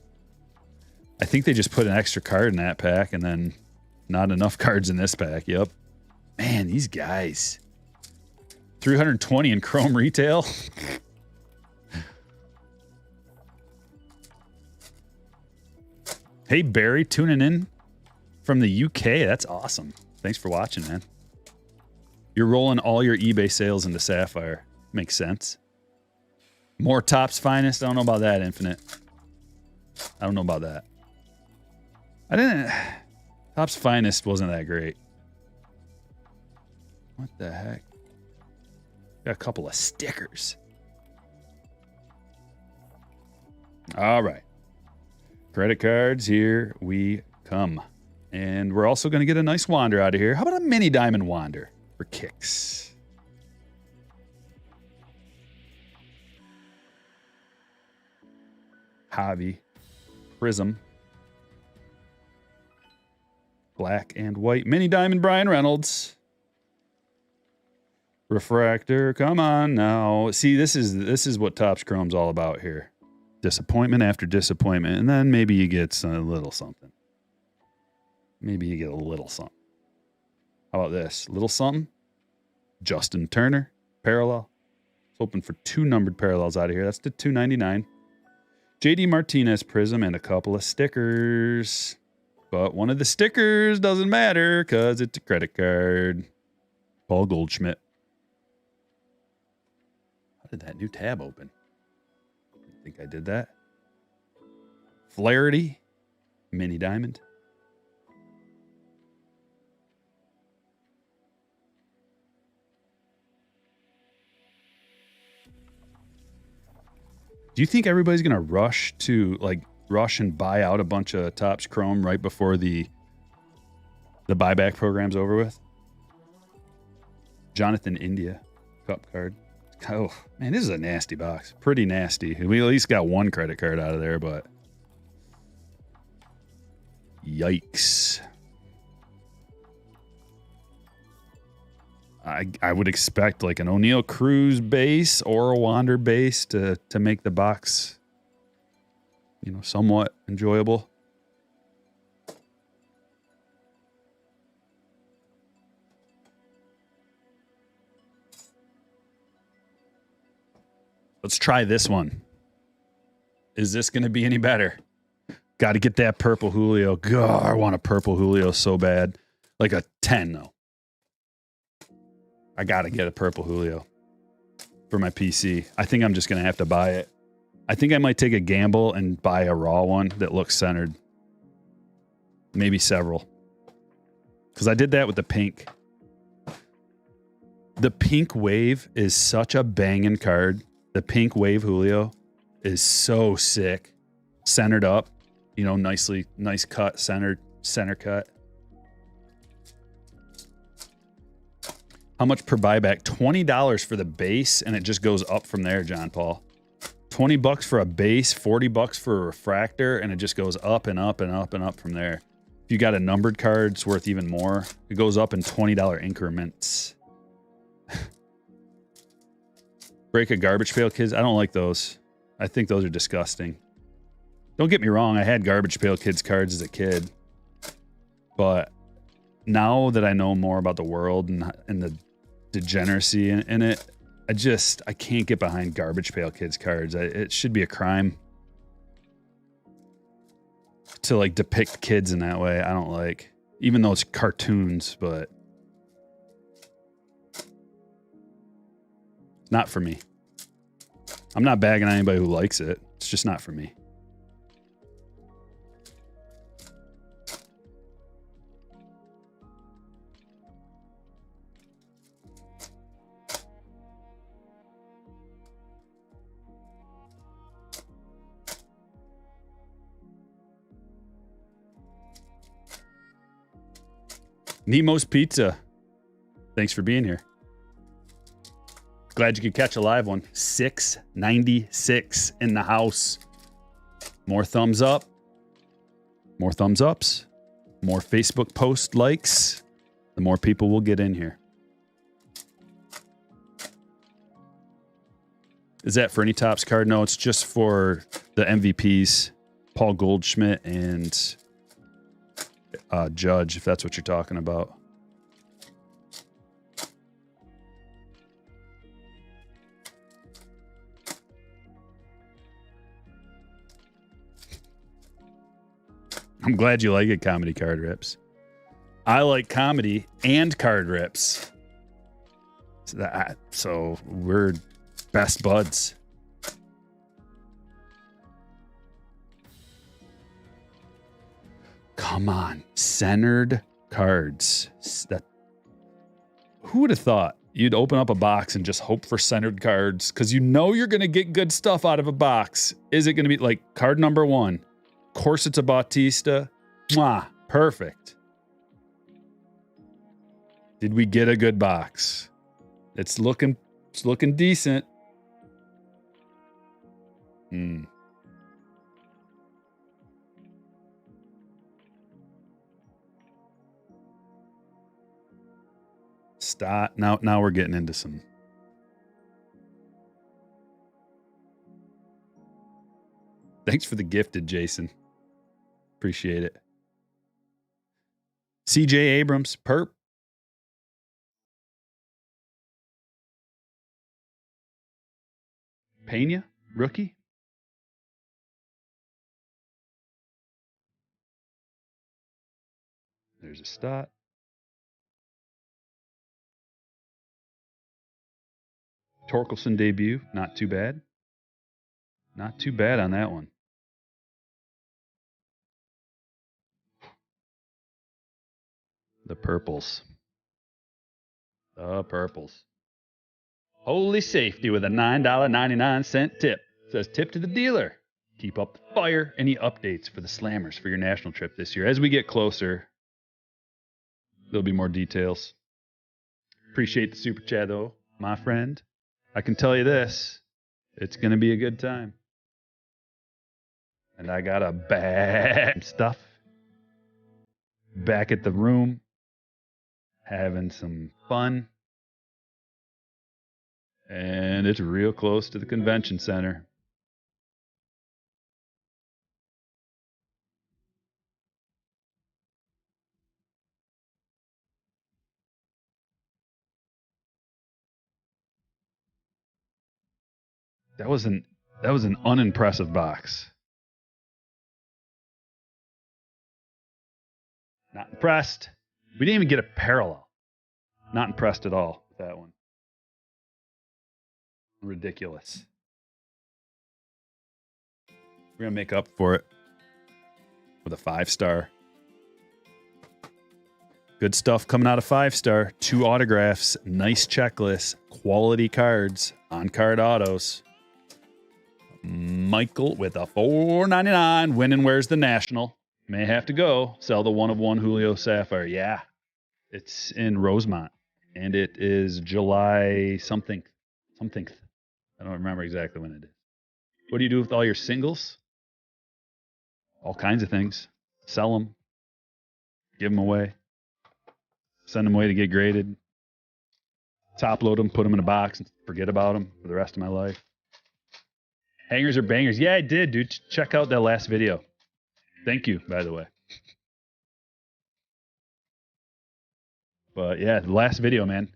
I think they just put an extra card in that pack and then not enough cards in this pack. Yep. Man, these guys. 320 in Chrome retail. Hey, Barry, tuning in from the UK. That's awesome. Thanks for watching, man. You're rolling all your eBay sales into Sapphire. Makes sense. More Topps Finest. I don't know about that, Infinite. I don't know about that. Topps Finest wasn't that great. What the heck? Got a couple of stickers. All right. Credit cards, here we come. And we're also going to get a nice Wander out of here. How about a mini diamond Wander for kicks? Hobby. Prism. Black and white. Mini diamond Brian Reynolds. Refractor. Come on now. See, this is what Topps Chrome's all about here. Disappointment after disappointment. And then maybe you get a little something. Maybe you get a little something. How about this? Little something? Justin Turner. Parallel. Hoping for 2 numbered parallels out of here. That's the $2.99. JD Martinez Prism and a couple of stickers. But one of the stickers doesn't matter because it's a credit card. Paul Goldschmidt. How did that new tab open? I think I did that. Flaherty. Mini diamond. Do you think everybody's going to rush to, like, rush and buy out a bunch of Topps Chrome right before the buyback program's over with. Jonathan India Cup card. Oh, man, this is a nasty box. Pretty nasty. We at least got one credit card out of there, but yikes. I would expect like an O'Neal Cruz base or a Wander base to make the box, you know, somewhat enjoyable. Let's try this one. Is this going to be any better? Got to get that purple Julio. God, I want a purple Julio so bad. Like a 10, though. I got to get a purple Julio for my PC. I think I'm just going to have to buy it. I think I might take a gamble and buy a raw one that looks centered. Maybe several. Because I did that with the pink. The pink wave is such a banging card. The pink wave Julio is so sick. Centered up, you know, nice cut, center cut. How much per buyback? $20 for the base, and it just goes up from there, John Paul. $20 for a base, $40 for a refractor, and it just goes up and up and up and up from there. If you got a numbered card, it's worth even more. It goes up in $20 increments. Break a garbage pail, kids. I don't like those. I think those are disgusting. Don't get me wrong. I had garbage pail kids cards as a kid. But now that I know more about the world and the degeneracy in it, I can't get behind garbage pail kids cards. It should be a crime to like depict kids in that way. I don't like, even though it's cartoons, but not for me. I'm not bagging on anybody who likes it. It's just not for me. Nemo's Pizza. Thanks for being here. Glad you could catch a live one. 696 in the house. More thumbs up. More thumbs ups. More Facebook post likes. The more people will get in here. Is that for any Topps card? No, it's just for the MVPs. Paul Goldschmidt and Judge, if that's what you're talking about. I'm glad you like it, comedy card rips. I like comedy and card rips. So we're best buds. Come on, centered cards. Who would have thought you'd open up a box and just hope for centered cards? Because you know you're going to get good stuff out of a box. Is it going to be like card number 1? Of course it's a Bautista. Mwah, perfect. Did we get a good box? It's looking decent. Stop. Now we're getting into some. Thanks for the gifted, Jason. Appreciate it. CJ Abrams, perp. Pena, rookie. There's a Stott. Torkelson debut, not too bad. Not too bad on that one. The purples. The purples. Holy safety with a $9.99 tip. Says tip to the dealer. Keep up the fire. Any updates for the Slammers for your national trip this year? As we get closer, there'll be more details. Appreciate the super chat, though, my friend. I can tell you this. It's going to be a good time. And I got a bad stuff. Back at the room. Having some fun. And it's real close to the convention center. That was an unimpressive box. Not impressed. We didn't even get a parallel. Not impressed at all with that one. Ridiculous. We're going to make up for it with a 5-star. Good stuff coming out of 5-star. 2 autographs, nice checklist, quality cards, on-card autos. Michael with a $4.99. Winning wears the national. May have to go. Sell the 1/1 Julio Sapphire. Yeah, it's in Rosemont. And it is July something. I don't remember exactly when it is. What do you do with all your singles? All kinds of things. Sell them. Give them away. Send them away to get graded. Top load them, put them in a box, and forget about them for the rest of my life. Hangers or bangers? Yeah, I did, dude. Check out that last video. Thank you, by the way. But yeah, the last video, man.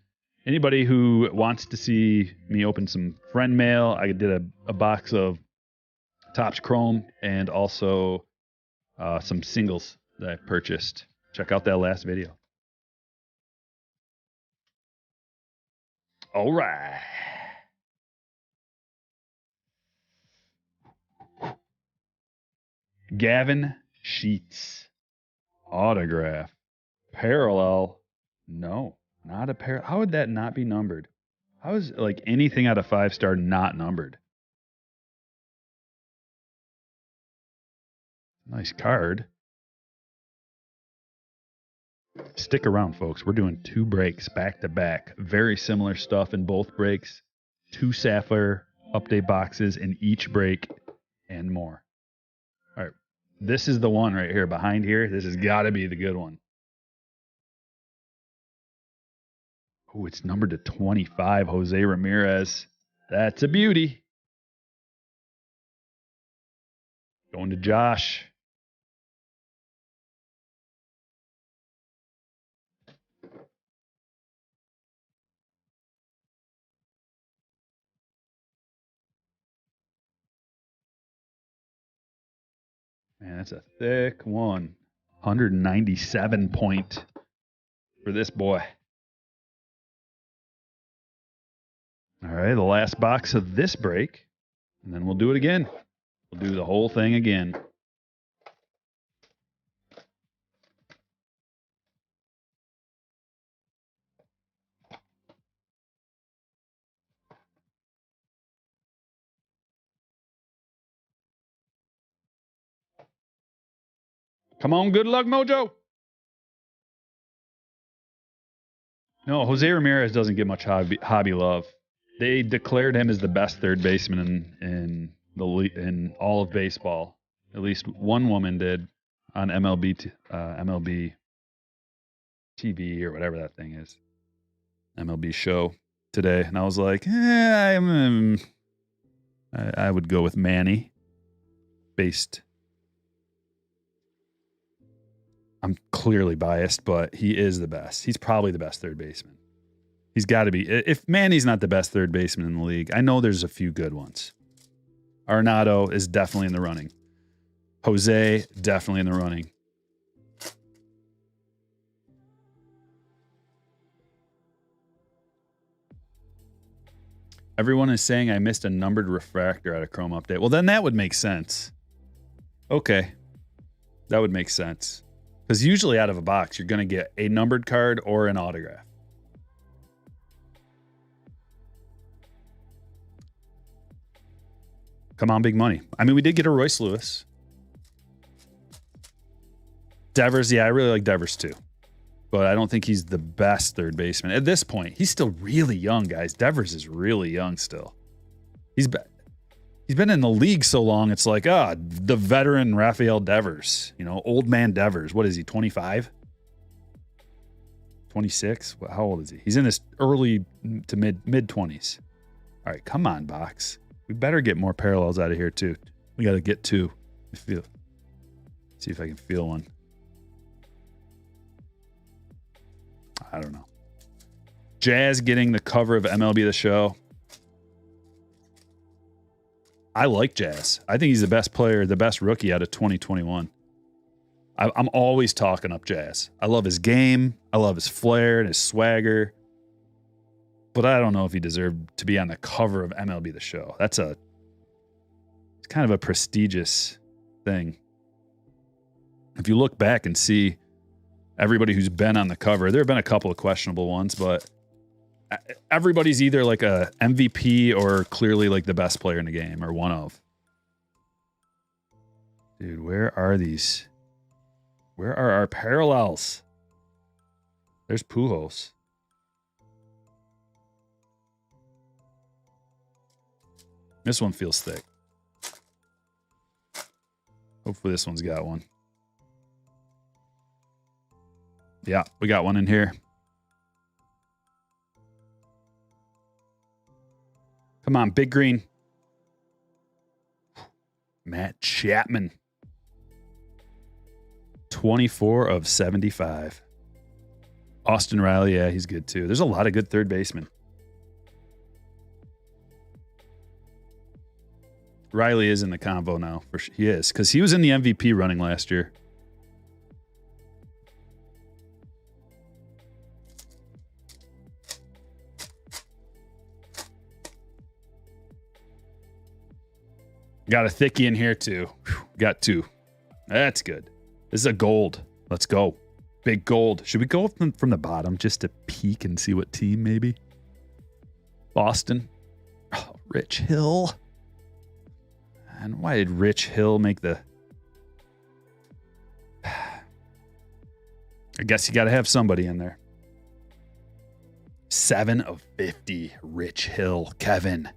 Anybody who wants to see me open some friend mail, I did a box of Topps Chrome and also some singles that I purchased. Check out that last video. All right. Gavin Sheets. Autograph. Parallel. No, not a parallel. How would that not be numbered? How is like anything out of 5-star not numbered? Nice card. Stick around, folks. We're doing 2 breaks back to back. Very similar stuff in both breaks. 2 Sapphire update boxes in each break and more. All right. This is the one right here behind here. This has got to be the good one. Oh, it's numbered to 25. Jose Ramirez. That's a beauty. Going to Josh. Man, that's a thick one. 197 point for this boy. All right, the last box of this break, and then we'll do it again. We'll do the whole thing again. Come on, good luck, Mojo. No, Jose Ramirez doesn't get much hobby love. They declared him as the best third baseman in all of baseball. At least one woman did on MLB TV or whatever that thing is. MLB show today, and I was like, I would go with Manny. I'm clearly biased, but he is the best. He's probably the best third baseman. He's got to be. If Manny's not the best third baseman in the league, I know there's a few good ones. Arenado is definitely in the running. Jose, definitely in the running. Everyone is saying I missed a numbered refractor at a Chrome update. Well, then that would make sense. Okay. That would make sense. Because usually out of a box, you're going to get a numbered card or an autograph. Come on, big money. I mean, we did get a Royce Lewis. Devers, yeah, I really like Devers too. But I don't think he's the best third baseman. At this point, he's still really young, guys. Devers is really young still. He's been in the league so long, it's like, the veteran Rafael Devers. You know, old man Devers. What is he, 25? 26? How old is he? He's in his early to mid-20s. All right, come on, box. We better get more parallels out of here, too. We got to get two. See if I can feel one. I don't know. Jazz getting the cover of MLB The Show. I like Jazz. I think he's the best player, the best rookie out of 2021. I'm always talking up Jazz. I love his game. I love his flair and his swagger. But I don't know if he deserved to be on the cover of MLB The Show. It's kind of a prestigious thing. If you look back and see everybody who's been on the cover, there have been a couple of questionable ones, but everybody's either like a MVP or clearly like the best player in the game or one of. Dude, where are these? Where are our parallels? There's Pujols. This one feels thick. Hopefully this one's got one. Yeah, we got one in here. Come on, Big Green. Matt Chapman. 24 of 75. Austin Riley, yeah, he's good too. There's a lot of good third basemen. Riley is in the convo now. He is, because he was in the MVP running last year. Got a thickie in here too. Got two. That's good. This is a gold. Let's go. Big gold. Should we go from the bottom just to peek and see what team maybe? Boston. Oh, Rich Hill. And why did Rich Hill make the... I guess you got to have somebody in there. 7 of 50. Rich Hill. Kevin.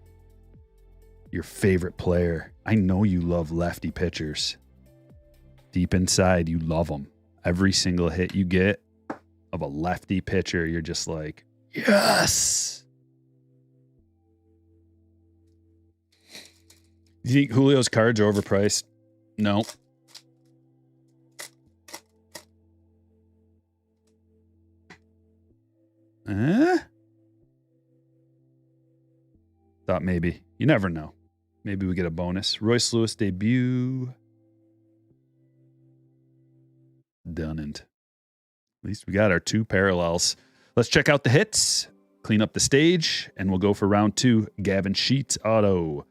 Your favorite player. I know you love lefty pitchers. Deep inside, you love them. Every single hit you get of a lefty pitcher, you're just like, yes. You think Julio's cards are overpriced? No. Thought maybe. You never know. Maybe we get a bonus. Royce Lewis debut. Done it. At least we got our two parallels. Let's check out the hits, clean up the stage, and we'll go for round 2. Gavin Sheets auto.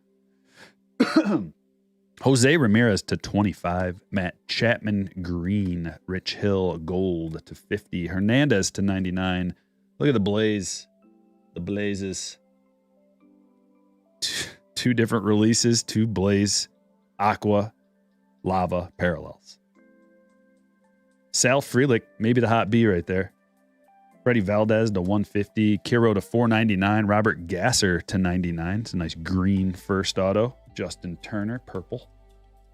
Jose Ramirez to 25. Matt Chapman green. Rich Hill gold to 50. Hernandez to 99. Look at the blaze. The blazes. Two different releases. 2 blaze, aqua, lava parallels. Sal Frelick, maybe the hot B right there. Freddie Valdez to 150. Kiro to 499. Robert Gasser to 99. It's a nice green first auto. Justin Turner, purple.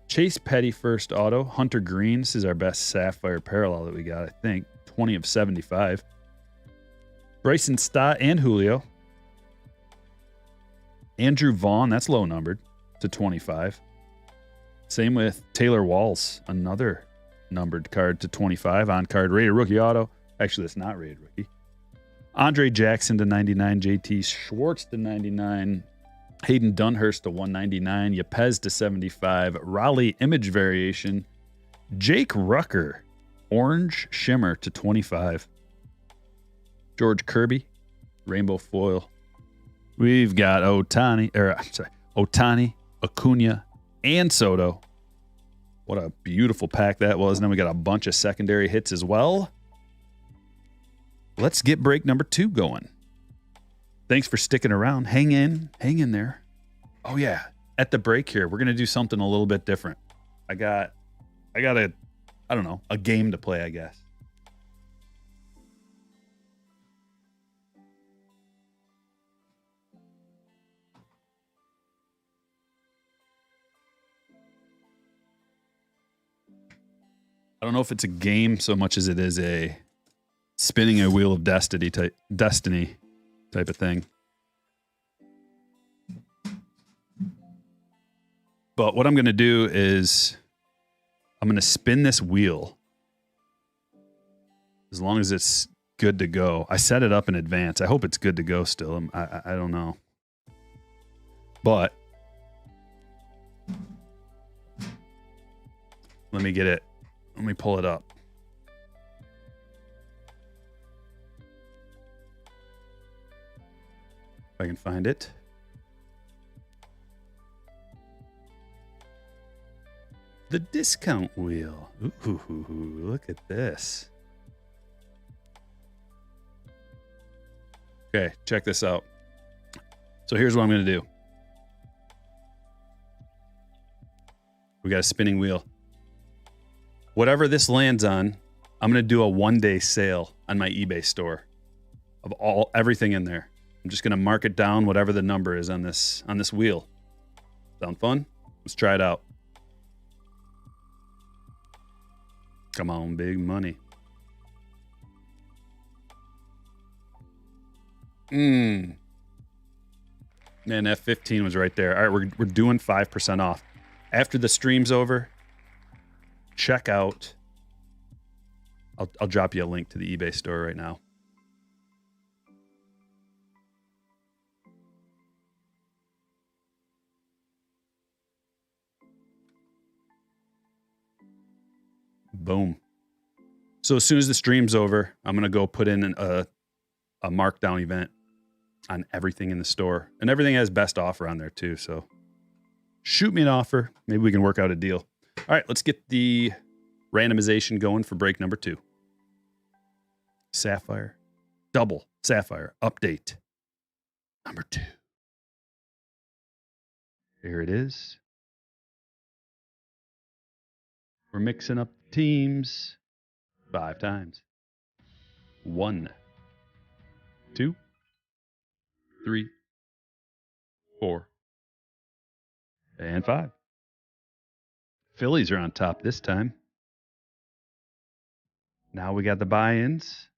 Chase Petty first auto. Hunter Green. This is our best Sapphire parallel that we got, I think. 20 of 75. Bryson Stott and Julio. Andrew Vaughn, that's low numbered, to 25. Same with Taylor Walls, another numbered card to 25. On card rated rookie auto. Actually, that's not rated rookie. Andre Jackson to 99. JT Schwartz to 99. Hayden Dunhurst to 199. Yepez to 75. Raleigh image variation. Jake Rucker, orange shimmer to 25. George Kirby, rainbow foil. We've got Otani, Acuna, and Soto. What a beautiful pack that was. And then we got a bunch of secondary hits as well. Let's get break number 2 going. Thanks for sticking around. Hang in there. Oh, yeah. at the break here, we're gonna do something a little bit different. I got I don't know, a game to play, I guess. I don't know if it's a game so much as it is a spinning a wheel of destiny type of thing. But what I'm going to do is I'm going to spin this wheel as long as it's good to go. I set it up in advance. I hope it's good to go still. I don't know. But let me get it. Let me pull it up. If I can find it. The discount wheel. Ooh, look at this. Okay, check this out. So here's what I'm going to do. We got a spinning wheel. Whatever this lands on, I'm going to do a one-day sale on my eBay store of everything in there. I'm just going to mark it down, whatever the number is on this wheel. Sound fun? Let's try it out. Come on, big money. Man, F15 was right there. All right, we're doing 5% off. After the stream's over, check out. I'll drop you a link to the eBay store right now. Boom. So as soon as the stream's over, I'm going to go put in a markdown event on everything in the store. And everything has best offer on there too. So shoot me an offer. Maybe we can work out a deal. All right, let's get the randomization going for break number 2. Sapphire. Double Sapphire update number 2. Here it is. We're mixing up teams 5 times. 1, 2, 3, 4, and 5. Phillies are on top this time. Now we got the buy-ins.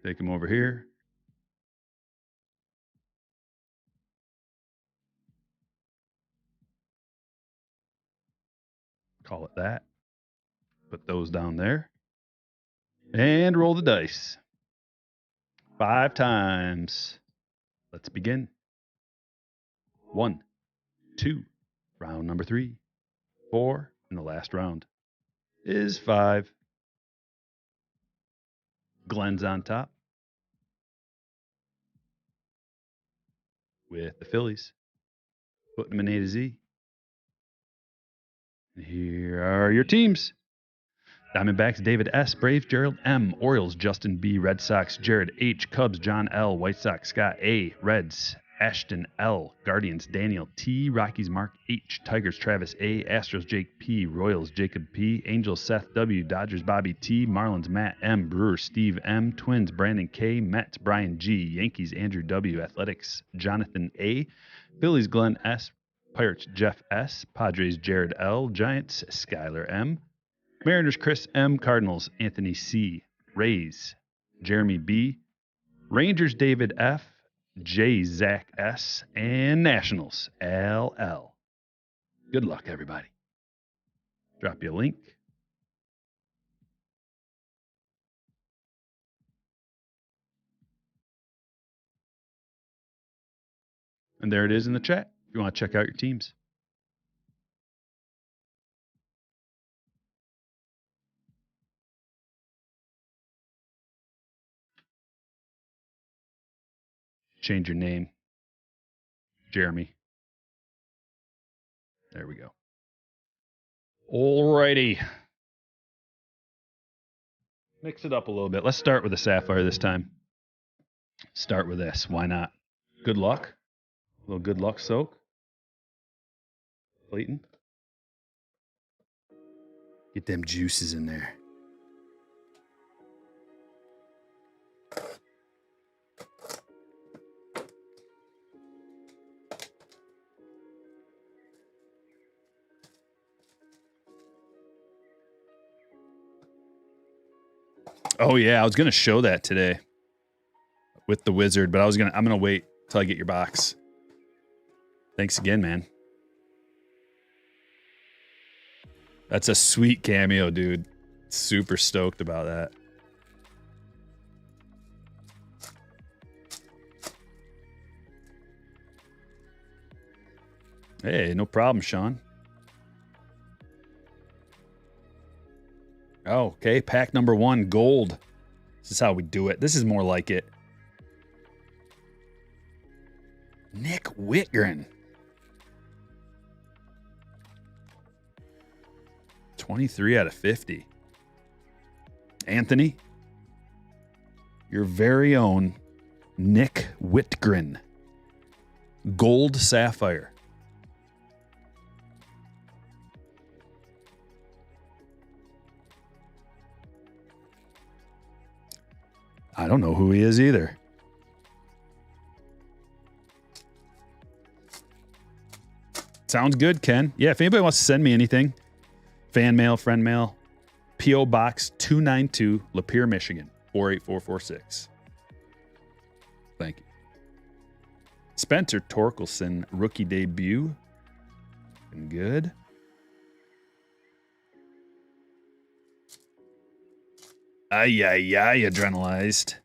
Take them over here. Call it that. Put those down there. And roll the dice. 5 times. Let's begin. 1, 2, round number 3, 4, and the last round is 5. Glenn's on top with the Phillies. Putting them in A to Z. Here are your teams. Diamondbacks, David S. Braves, Gerald M. Orioles, Justin B. Red Sox, Jared H. Cubs, John L. White Sox, Scott A. Reds, Ashton L. Guardians, Daniel T. Rockies, Mark H. Tigers, Travis A. Astros, Jake P. Royals, Jacob P. Angels, Seth W. Dodgers, Bobby T. Marlins, Matt M. Brewers, Steve M. Twins, Brandon K. Mets, Brian G. Yankees, Andrew W. Athletics, Jonathan A. Phillies, Glenn S. Pirates, Jeff S. Padres, Jared L. Giants, Skylar M. Mariners, Chris M. Cardinals, Anthony C. Rays, Jeremy B. Rangers, David F. J. Zach S. And Nationals, LL. Good luck, everybody. Drop you a link. And there it is in the chat if you want to check out your teams. Change your name. Jeremy. There we go. Alrighty. Mix it up a little bit. Let's start with the Sapphire this time. Start with this. Why not? Good luck. A little good luck soak. Clayton. Get them juices in there. Oh yeah, I was gonna show that today with the wizard, but I'm gonna wait till I get your box. Thanks again, man. That's a sweet cameo, dude. Super stoked about that. Hey, no problem, Sean. Oh, okay. Pack number 1, gold. This is how we do it. This is more like it. Nick Whitgren. 23 out of 50. Anthony, your very own Nick Whitgren. Gold Sapphire. I don't know who he is either. Sounds good, Ken. Yeah, if anybody wants to send me anything, fan mail, friend mail, P.O. Box 292, Lapeer, Michigan, 48446. Thank you. Spencer Torkelson, rookie debut. Been good. Ay, adrenalized.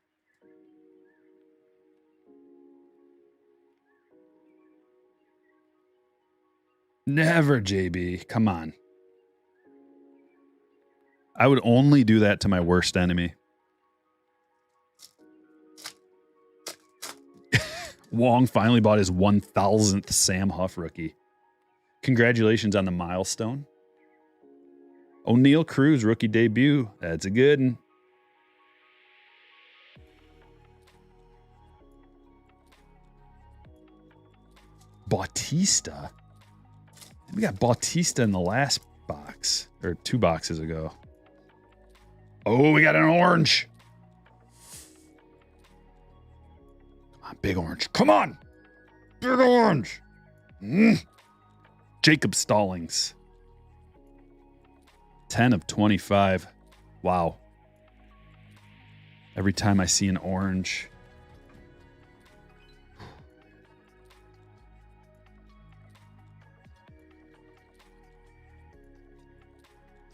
Never, JB. Come on. I would only do that to my worst enemy. Wong finally bought his 1,000th Sam Huff rookie. Congratulations on the milestone. O'Neal Cruz rookie debut. That's a good one. Bautista. We got Bautista in the last box, or 2 boxes ago. Oh, we got an orange. Come on, big orange. Come on. Big orange. Jacob Stallings. 10 of 25. Wow. Every time I see an orange.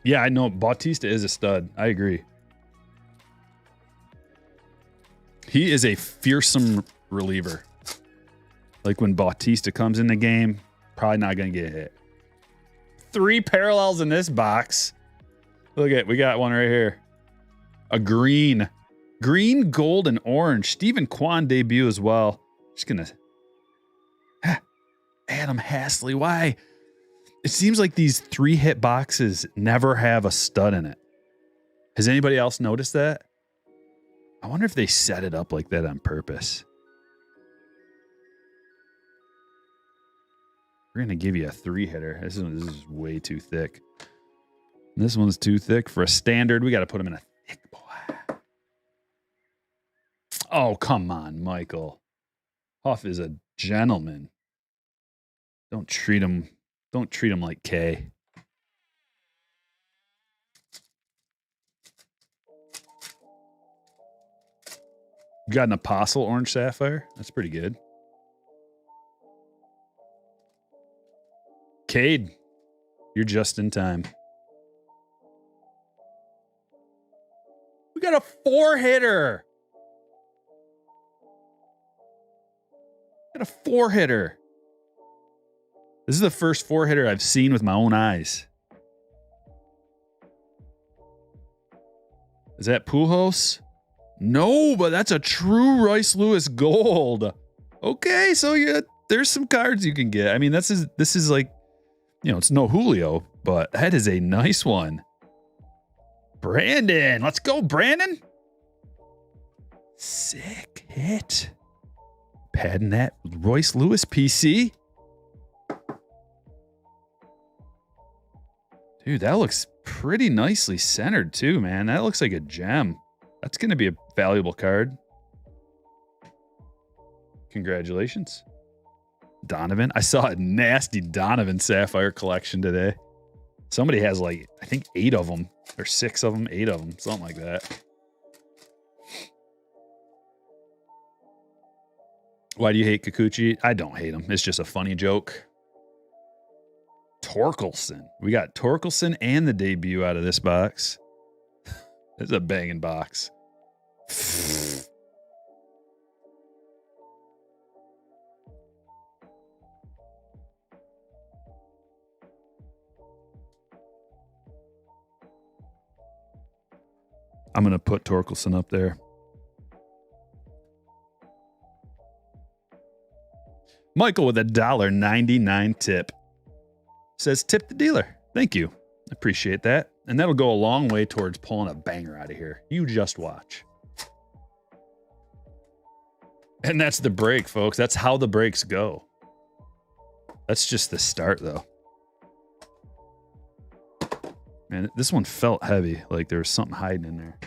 Yeah, I know. Bautista is a stud. I agree. He is a fearsome reliever. Like when Bautista comes in the game, probably not going to get hit. 3 parallels in this box. Look at, we got one right here. A green. Green, gold, and orange. Stephen Kwan debut as well. Just going to... Adam Hasley. Why? It seems like these 3-hit boxes never have a stud in it. Has anybody else noticed that? I wonder if they set it up like that on purpose. We're going to give you a 3-hitter. This is way too thick. This one's too thick for a standard. We got to put him in a thick boy. Oh, come on, Michael. Huff is a gentleman. Don't treat him like K. You got an Apostle orange sapphire? That's pretty good. Cade, you're just in time. We got a 4-hitter. Got a 4-hitter. This is the first 4-hitter I've seen with my own eyes. Is that Pujols? No, but that's a true Royce Lewis gold. Okay, so yeah, there's some cards you can get. I mean, this is like, you know, it's no Julio, but that is a nice one. Brandon, let's go, Brandon. Sick hit. Padding that Royce Lewis PC. Dude, that looks pretty nicely centered too, man. That looks like a gem. That's going to be a valuable card. Congratulations. Donovan. I saw a nasty Donovan Sapphire collection today. Somebody has like, I think 8 of them or 6 of them, 8 of them, something like that. Why do you hate Kikuchi? I don't hate him. It's just a funny joke. Torkelson. We got Torkelson and the debut out of this box. It's a banging box. I'm going to put Torkelson up there. Michael with a $1.99 tip says, tip the dealer. Thank you. Appreciate that. And that'll go a long way towards pulling a banger out of here. You just watch. And that's the break, folks. That's how the breaks go. That's just the start, though. Man, this one felt heavy. Like there was something hiding in there.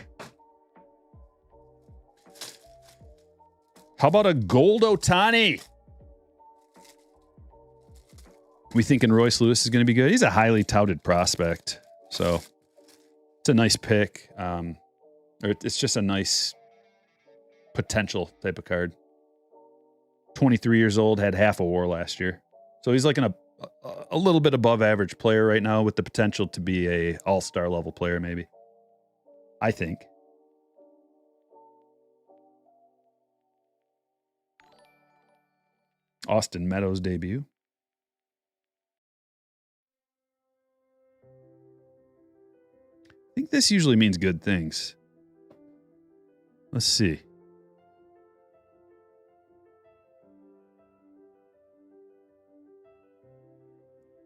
How about a gold Ohtani? We thinking Royce Lewis is going to be good? He's a highly touted prospect. So it's a nice pick. Or it's just a nice potential type of card. 23 years old, had half a WAR last year. So he's like a little bit above average player right now with the potential to be a all-star level player maybe. I think. Austin Meadows debut. I think this usually means good things. Let's see.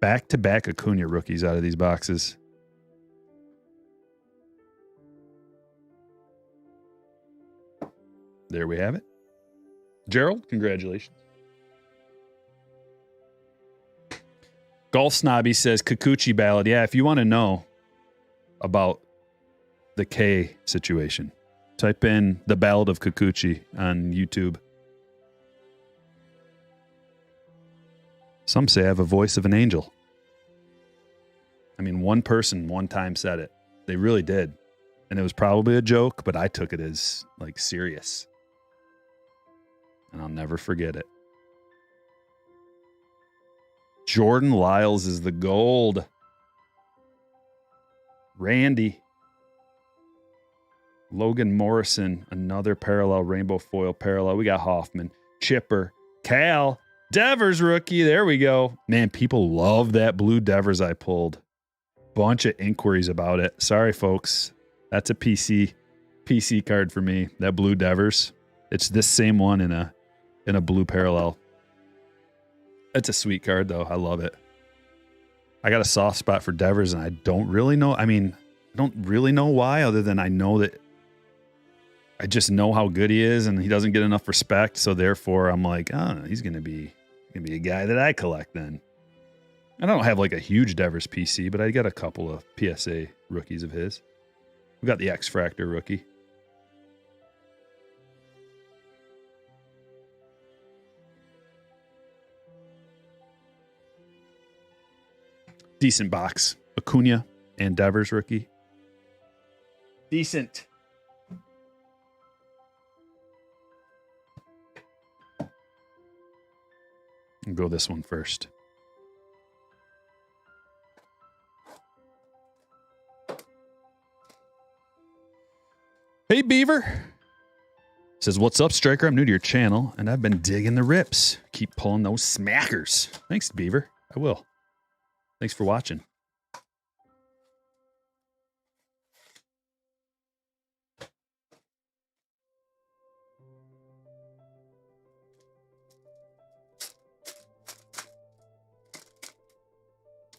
Back-to-back Acuna rookies out of these boxes. There we have it. Gerald, congratulations. Golf Snobby says Kikuchi ballad. Yeah, if you want to know about the K situation, type in the Ballad of Kikuchi on YouTube. Some say I have a voice of an angel. I mean, one person one time said it. They really did. And it was probably a joke, but I took it as like serious. And I'll never forget it. Jordan Lyles is the gold. Randy. Logan Morrison, another parallel, rainbow foil parallel. We got Hoffman, Chipper, Cal, Devers rookie. There we go. Man, people love that blue Devers I pulled. Bunch of inquiries about it. Sorry, folks. That's a PC card for me. That blue Devers. It's this same one in a blue parallel. It's a sweet card, though. I love it. I got a soft spot for Devers, and I don't really know. I mean, I don't really know why, other than I know that I just know how good he is, and he doesn't get enough respect. So therefore, I'm like, oh, he's gonna be a guy that I collect. Then I don't have like a huge Devers PC, but I got a couple of PSA rookies of his. We got the X Fractor rookie. Decent box. Acuna and Devers rookie. Decent. I'll go this one first. Hey, Beaver. Says, what's up, Striker? I'm new to your channel, and I've been digging the rips. Keep pulling those smackers. Thanks, Beaver. I will. Thanks for watching.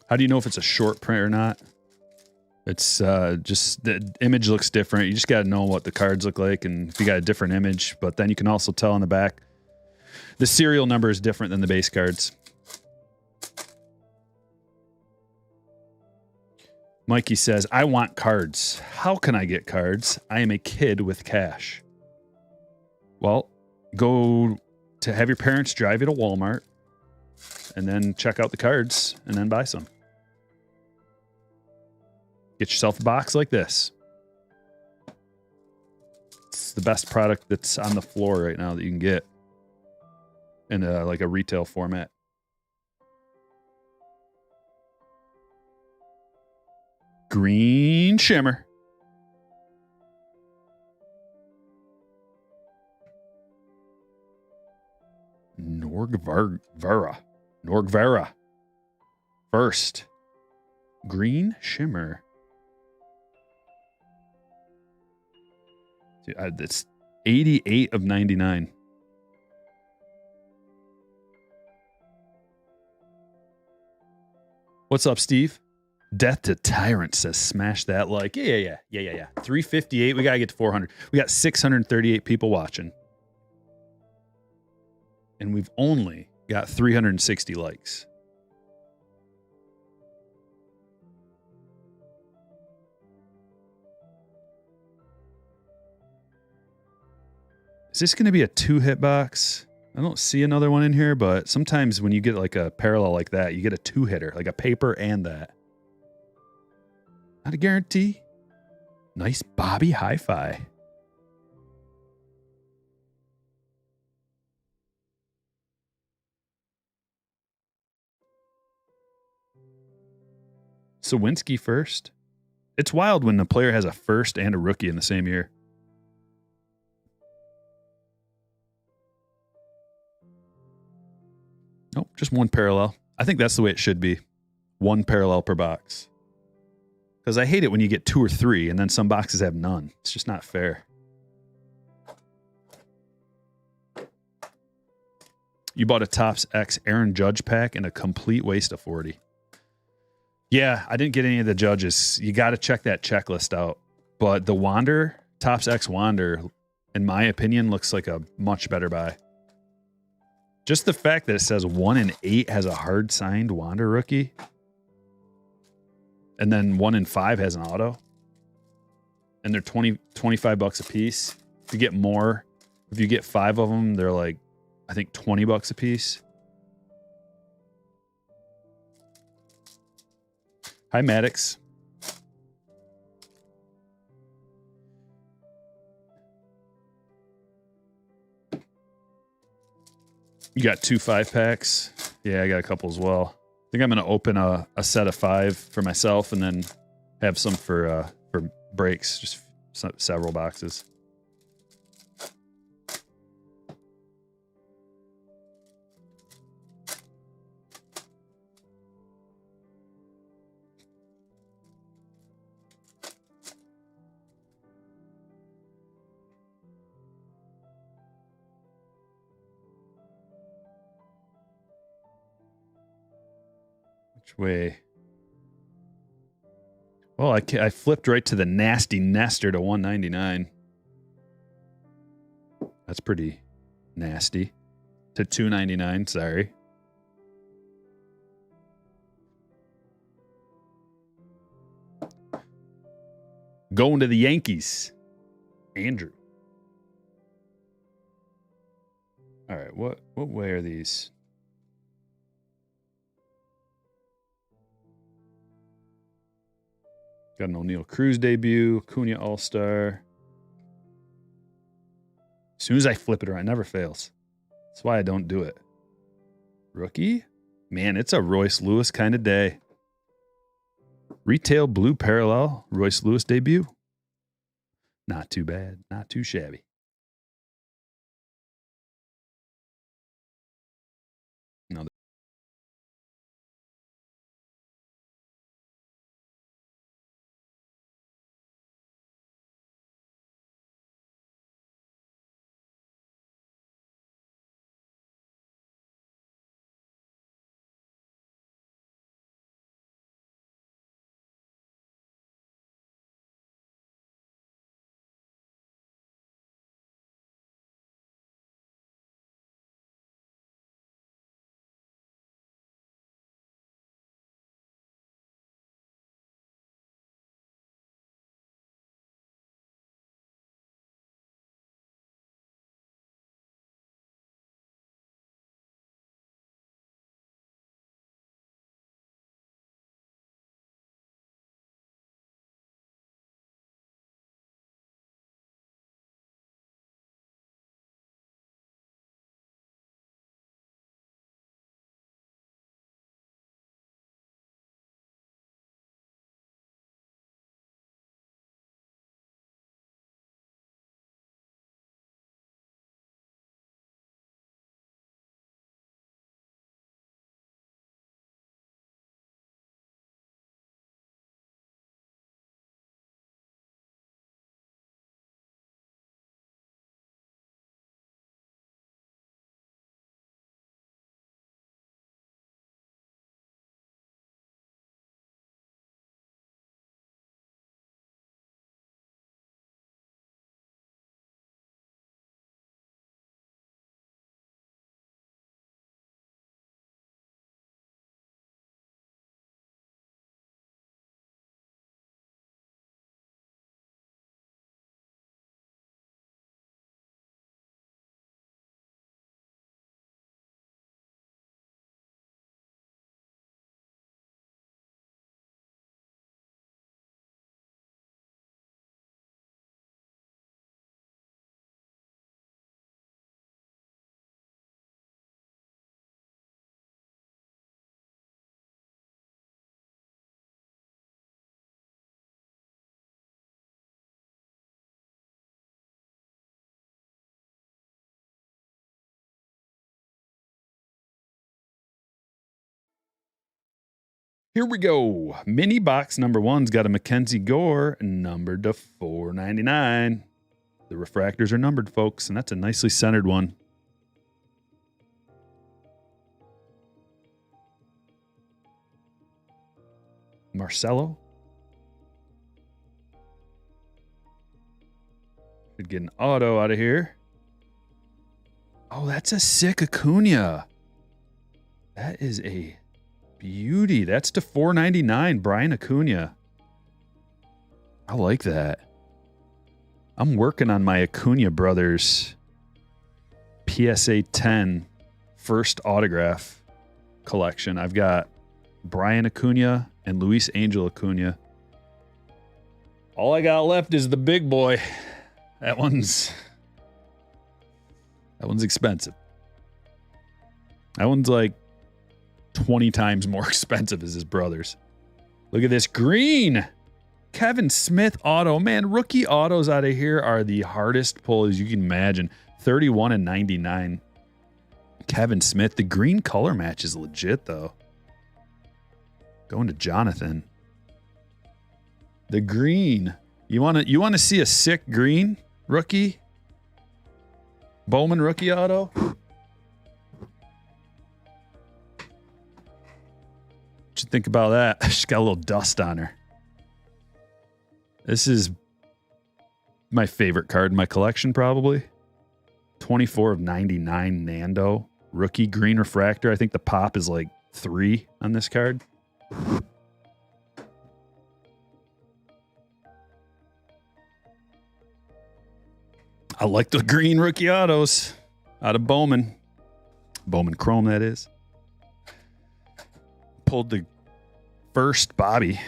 How do you know if it's a short print or not? It's just the image looks different. You just got to know what the cards look like, and if you got a different image, but then you can also tell on the back the serial number is different than the base cards. Mikey says, I want cards. How can I get cards? I am a kid with cash. Well, go to have your parents drive you to Walmart and then check out the cards and then buy some. Get yourself a box like this. It's the best product that's on the floor right now that you can get in like a retail format. Green shimmer. Norgvera. First. Green shimmer. That's 88 of 99. What's up, Steve? Death to Tyrant says, smash that like. Yeah. 358. We got to get to 400. We got 638 people watching. And we've only got 360 likes. Is this going to be a 2-hit box? I don't see another one in here, but sometimes when you get like a parallel like that, you get a 2-hitter, like a paper and that. Not a guarantee. Nice Bobby Hi-Fi. Sawinski first. It's wild when the player has a first and a rookie in the same year. Nope, just one parallel. I think that's the way it should be. One parallel per box. Because I hate it when you get 2 or 3 and then some boxes have none. It's just not fair. You bought a Topps X Aaron Judge pack and a complete waste of 40. Yeah, I didn't get any of the Judges. You got to check that checklist out. But the Wander, Topps X Wander, in my opinion, looks like a much better buy. Just the fact that it says 1 in 8 has a hard signed Wander rookie. And then 1 in 5 has an auto. And they're 25 bucks a piece. If you get more, if you get 5 of them, they're like, I think 20 bucks a piece. Hi, Maddox. You got 2 5-packs? Yeah, I got a couple as well. I think I'm going to open a set of 5 for myself and then have some for breaks, just several boxes. Way. Well, I flipped right to the nasty Nestor to 199. That's pretty nasty. To 299, sorry. Going to the Yankees. Andrew. All right, what way are these? Got an O'Neal Cruz debut, Acuna All-Star. As soon as I flip it around, it never fails. That's why I don't do it. Rookie? Man, it's a Royce Lewis kind of day. Retail blue parallel, Royce Lewis debut. Not too bad, not too shabby. No, Here we go. Mini box number 1's got a Mackenzie Gore numbered to 499. The refractors are numbered, folks, and that's a nicely centered one. Marcelo. Should get an auto out of here. Oh, that's a sick Acuna. That is a beauty. That's to 499, Brian Acuna. I like that. I'm working on my Acuna Brothers PSA 10 first autograph collection. I've got Brian Acuna and Luis Angel Acuna. All I got left is the big boy. That one's expensive. That one's like 20 times more expensive as his brothers. Look at this green Kevin Smith auto. Man, rookie autos out of here are the hardest pull as you can imagine. 31 and 99. Kevin Smith. The green color match is legit though. Going to Jonathan. The green. You want to see a sick green rookie? Bowman rookie auto? What you think about that? She's got a little dust on her. This is my favorite card in my collection, probably. 24 of 99 Nando. Rookie green refractor. I think the pop is like 3 on this card. I like the green rookie autos out of Bowman. Bowman Chrome, that is. Pulled the first Bobby.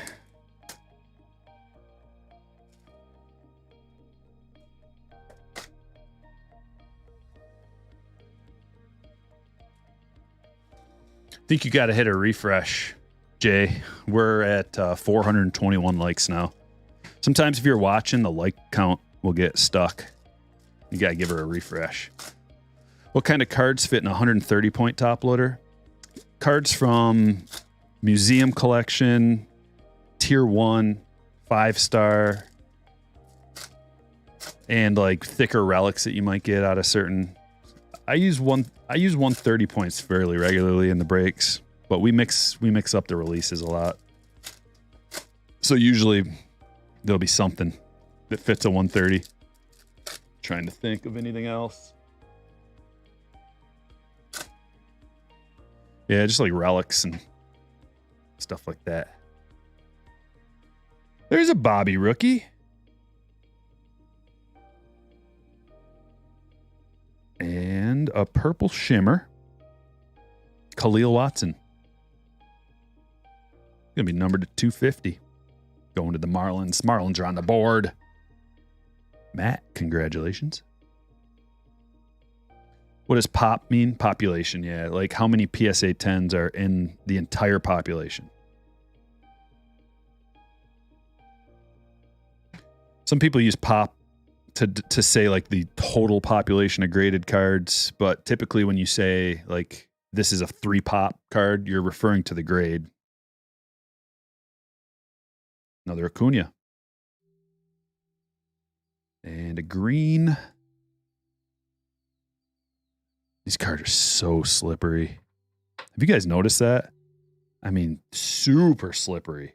I think you got to hit a refresh, Jay. We're at 421 likes now. Sometimes if you're watching, the like count will get stuck. You got to give her a refresh. What kind of cards fit in a 130-point top loader? Cards from museum collection, tier 1, 5-star, and like thicker relics that you might get out of certain. I use 130 points fairly regularly in the breaks, but we mix up the releases a lot. So usually there'll be something that fits a 130. Trying to think of anything else. Yeah, just like relics and stuff like that. There's a Bobby rookie. And a purple shimmer. Khalil Watson. Gonna be numbered to 250. Going to the Marlins. Marlins are on the board. Matt, congratulations. What does pop mean? Population, yeah. Like how many PSA 10s are in the entire population? Some people use pop to say like the total population of graded cards, but typically when you say like this is a 3 pop card, you're referring to the grade. Another Acuna. And a green. These cards are so slippery. Have you guys noticed that? I mean, super slippery.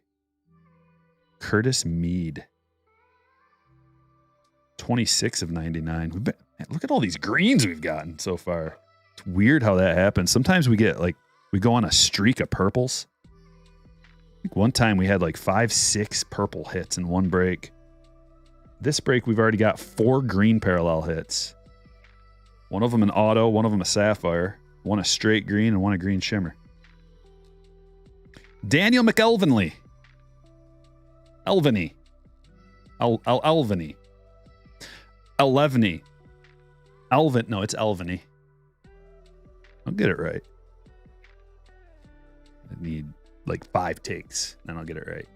Curtis Mead. 26 of 99. Man, look at all these greens we've gotten so far. It's weird how that happens. Sometimes we get like, we go on a streak of purples. I think one time we had like 5-6 purple hits in one break. This break, we've already got 4 green parallel hits. One of them an auto, one of them a sapphire, one a straight green, and one a green shimmer. Daniel McElvenly. Elveny. Elveny. Eleveny. Elvin. No, it's Elveny. I'll get it right. I need like 5 takes, then I'll get it right.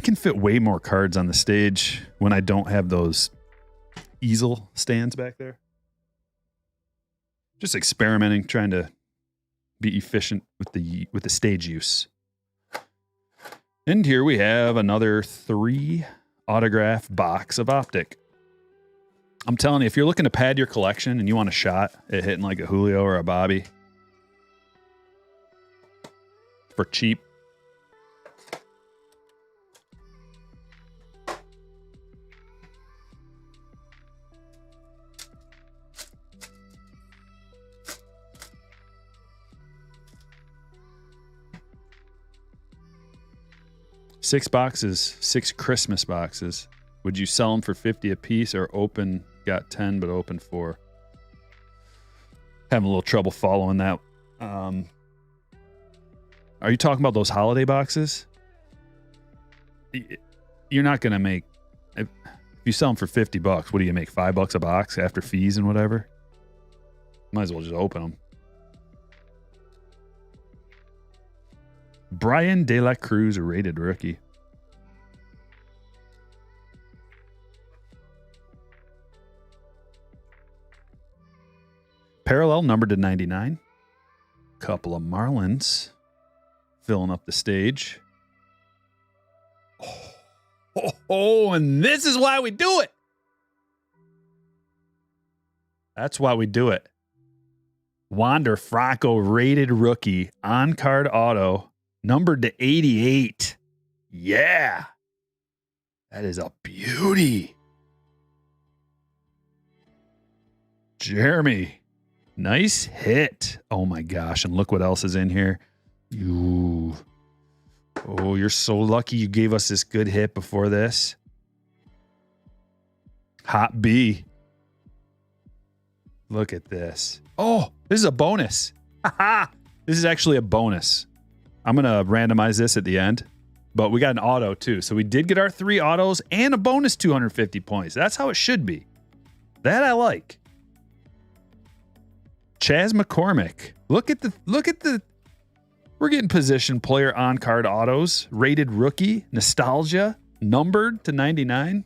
can fit way more cards on the stage when I don't have those easel stands back there. Just experimenting, trying to be efficient with the stage use. And here we have another 3 autograph box of Optic. I'm telling you, if you're looking to pad your collection and you want a shot at hitting like a Julio or a Bobby for cheap, six boxes, 6 Christmas boxes. Would you sell them for 50 a piece or open, got 10, but open 4? Having a little trouble following that. Are you talking about those holiday boxes? You're not going to make, if you sell them for 50 bucks, what do you make, $5 a box after fees and whatever? Might as well just open them. Brian De La Cruz, a rated rookie. Parallel numbered to 99. Couple of Marlins filling up the stage. And this is why we do it. That's why we do it. Wander Franco, rated rookie, on-card auto, numbered to 88. Yeah. That is a beauty. Jeremy. Nice hit. Oh my gosh. And look what else is in here. You. Oh, you're so lucky you gave us this good hit before this. Hot B. Look at this. Oh, this is a bonus. This is actually a bonus. I'm going to randomize this at the end. But we got an auto too. So we did get our 3 autos and a bonus 250 points. That's how it should be. That I like. Chaz McCormick. Look at the we're getting position player on card autos, rated rookie, nostalgia, numbered to 99.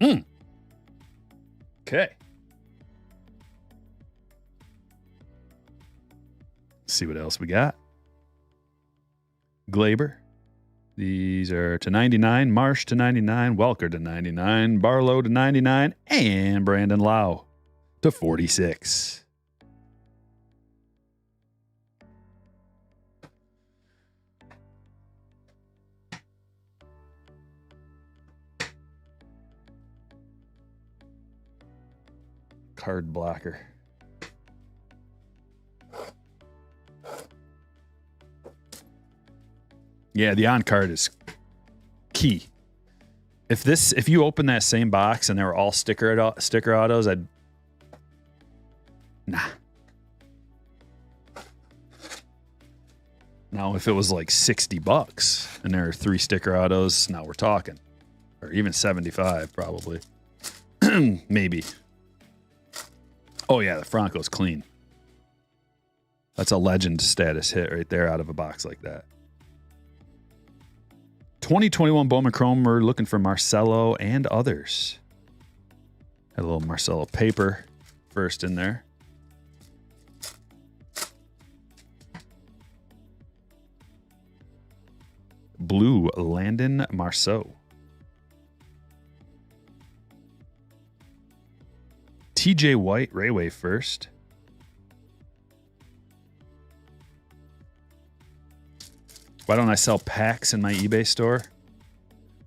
Okay. Let's see what else we got. Glaber. These are to 99, Marsh to 99, Welker to 99, Barlow to 99, and Brandon Lau to 46. Card blocker. Yeah, the on card is key. If you open that same box and they were all sticker autos, nah. Now, if it was like $60 and there are 3 sticker autos, now we're talking, or even 75 probably, maybe. Oh yeah, the Franco's clean. That's a legend status hit right there out of a box like that. 2021 Bowman Chrome, we're looking for Marcelo and others. Had a little Marcelo paper first in there. Blue, Landon Marceau. TJ White, Rayway first. Why don't I sell packs in my eBay store?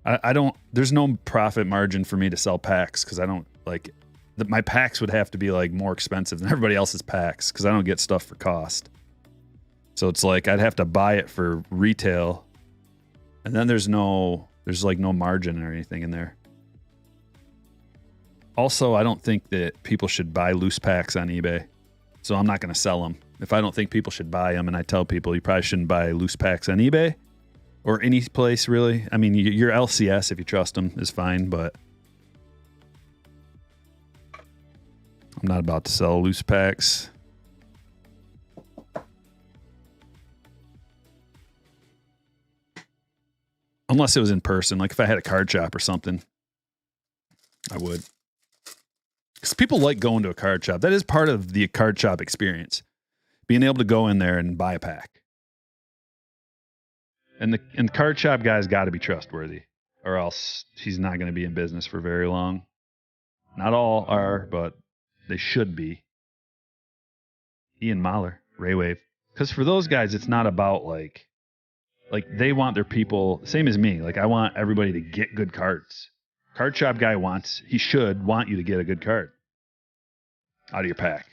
I don't, there's no profit margin for me to sell packs because I don't like, my packs would have to be like more expensive than everybody else's packs because I don't get stuff for cost. So it's like I'd have to buy it for retail and then there's like no margin or anything in there. Also, I don't think that people should buy loose packs on eBay. So I'm not going to sell them. If I don't think people should buy them, and I tell people you probably shouldn't buy loose packs on eBay or any place really. I mean, your LCS, if you trust them, is fine, but I'm not about to sell loose packs. Unless it was in person. Like if I had a card shop or something, I would. Because people like going to a card shop. That is part of the card shop experience. Being able to go in there and buy a pack. And the card shop guy's got to be trustworthy, or else he's not going to be in business for very long. Not all are, but they should be. Ian Mahler, Raywave. Because for those guys, it's not about like they want their people, same as me. Like I want everybody to get good cards. Card shop guy he should want you to get a good card out of your pack.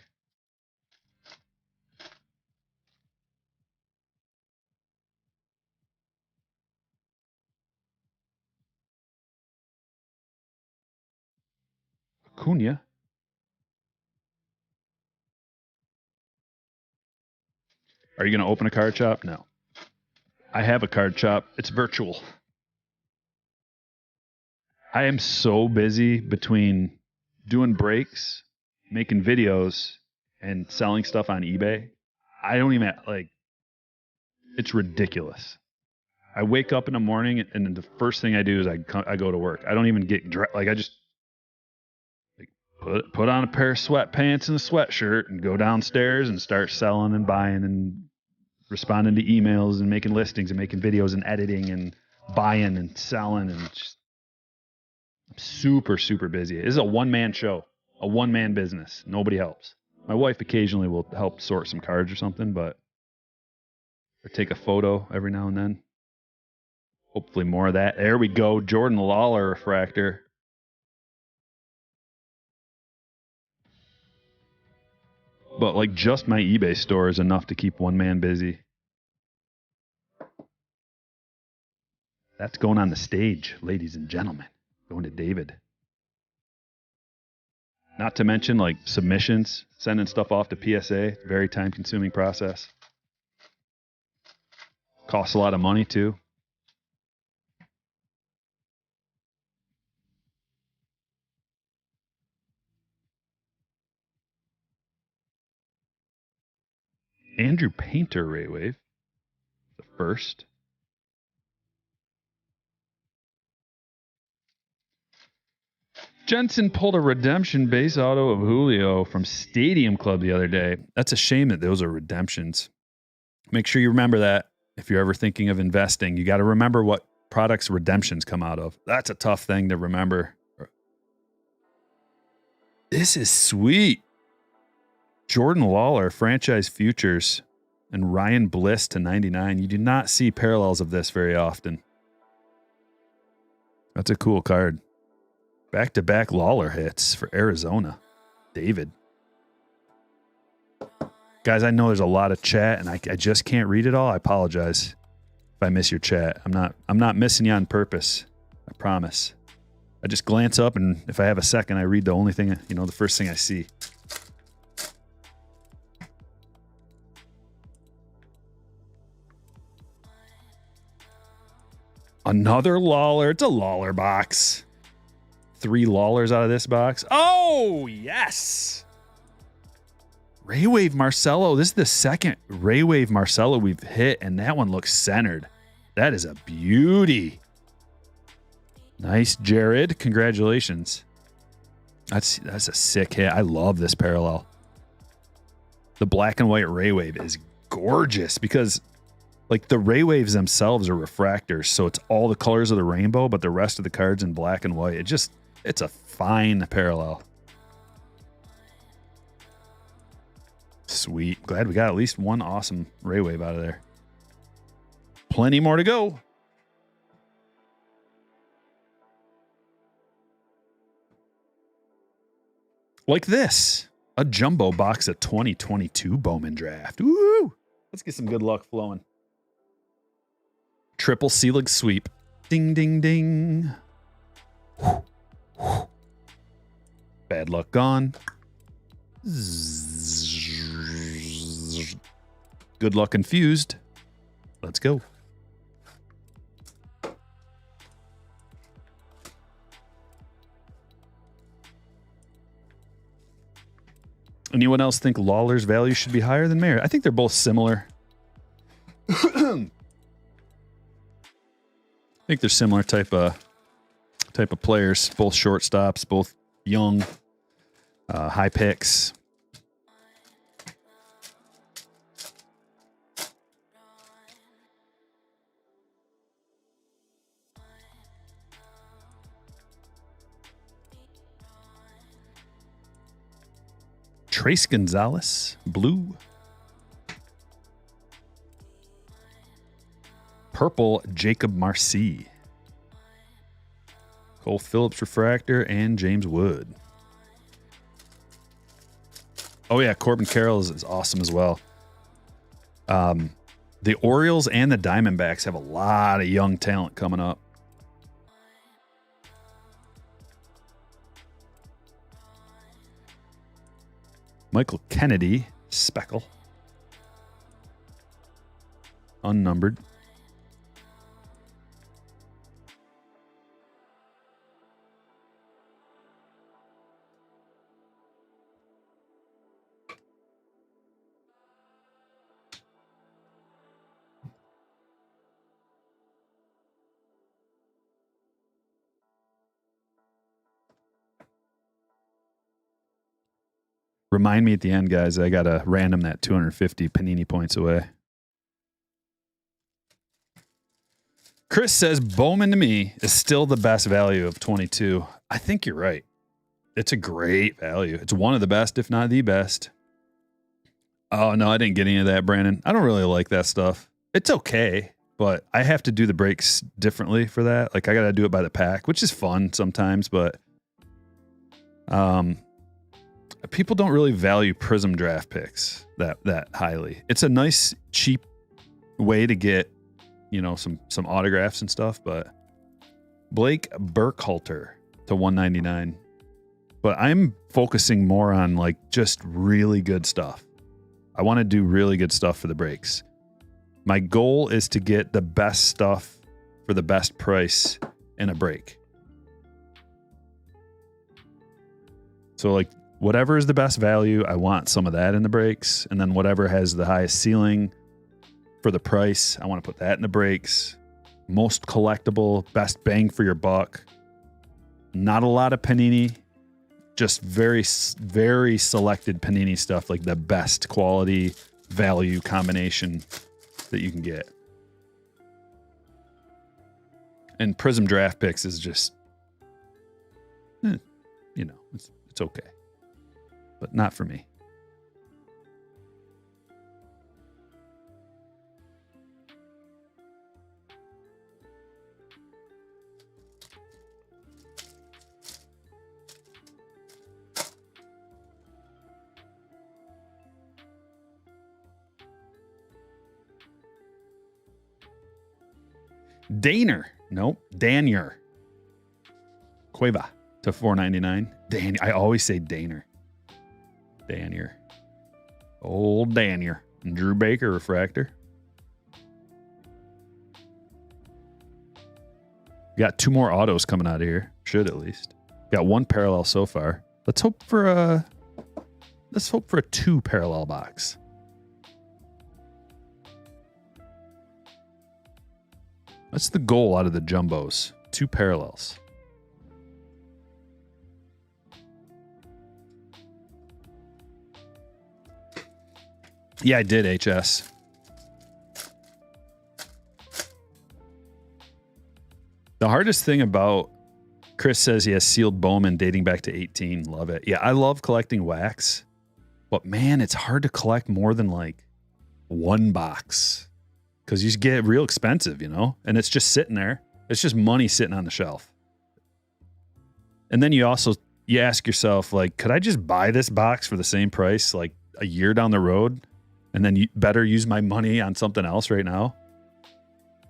Acuna. Are you going to open a card shop? No. I have a card shop. It's virtual. I am so busy between doing breaks, making videos, and selling stuff on eBay. I don't even, it's ridiculous. I wake up in the morning and the first thing I do is I go to work. I don't even get dressed. I just put on a pair of sweatpants and a sweatshirt and go downstairs and start selling and buying and responding to emails and making listings and making videos and editing and buying and selling and just I'm super, super busy. This is a one-man show, a one-man business. Nobody helps. My wife occasionally will help sort some cards or something, or take a photo every now and then. Hopefully more of that. There we go. Jordan Lawler refractor. But just my eBay store is enough to keep one man busy. That's going on the stage, ladies and gentlemen. Going to David. Not to mention submissions, sending stuff off to PSA. Very time consuming process. Costs a lot of money too. Andrew Painter Raywave. The first. Jensen pulled a redemption base auto of Julio from Stadium Club the other day. That's a shame that those are redemptions. Make sure you remember that if you're ever thinking of investing. You got to remember what products redemptions come out of. That's a tough thing to remember. This is sweet. Jordan Lawler, franchise futures, and Ryan Bliss to 99. You do not see parallels of this very often. That's a cool card. Back-to-back Lawler hits for Arizona. David. Guys, I know there's a lot of chat, and I just can't read it all. I apologize if I miss your chat. I'm not missing you on purpose. I promise. I just glance up, and if I have a second, I read the only thing, the first thing I see. Another Lawler. It's a Lawler box. 3 Lawlers out of this box. Oh, yes. Raywave Marcelo. This is the second Raywave Marcelo we've hit, and that one looks centered. That is a beauty. Nice, Jared. Congratulations. That's a sick hit. I love this parallel. The black and white Raywave is gorgeous because the Raywaves themselves are refractors, so it's all the colors of the rainbow, but the rest of the cards in black and white. It's a fine parallel. Sweet. Glad we got at least one awesome Raywave out of there. Plenty more to go. Like this. A jumbo box of 2022 Bowman Draft. Woo! Let's get some good luck flowing. Triple Selig sweep. Ding, ding, ding. Bad luck gone. Good luck infused. Let's go. Anyone else think Lawler's value should be higher than Mayer? I think they're both similar. I think they're similar type of players, both shortstops, both young, high picks. Trace Gonzalez, blue. Purple, Jacob Marcy. Cole Phillips refractor and James Wood. Oh yeah, Corbin Carroll is awesome as well. The Orioles and the Diamondbacks have a lot of young talent coming up. Michael Kennedy, Speckle. Unnumbered. Remind me at the end, guys. I got to random that 250 Panini points away. Chris says Bowman to me is still the best value of 22. I think you're right. It's a great value. It's one of the best, if not the best. Oh, no, I didn't get any of that, Brandon. I don't really like that stuff. It's okay, but I have to do the breaks differently for that. Like, I got to do it by the pack, which is fun sometimes, but people don't really value Prism draft picks that highly. It's a nice, cheap way to get, you know, some autographs and stuff, but Blake Burkhalter to 199. But I'm focusing more on like just really good stuff. I want to do really good stuff for the breaks. My goal is to get the best stuff for the best price in a break. So like whatever is the best value, I want some of that in the breaks. And then whatever has the highest ceiling for the price, I want to put that in the breaks. Most collectible, best bang for your buck. Not a lot of Panini. Just very, very selected Panini stuff, like the best quality value combination that you can get. And Prism draft picks is just, you know, it's okay, but not for me. Danier. Cueva to 499. I always say Danier. Old Danier. And Drew Baker refractor. Got two more autos coming out of here. Should at least. Got one parallel so far. Let's hope for a 2 parallel box. That's the goal out of the jumbos. 2 parallels. Yeah, I did, HS. The hardest thing about Chris says he has sealed Bowman dating back to 18. Love it. Yeah, I love collecting wax. But man, it's hard to collect more than like one box. Because you get real expensive, you know? And it's just sitting there. It's just money sitting on the shelf. And then you ask yourself, like, could I just buy this box for the same price like a year down the road? And then you better use my money on something else right now?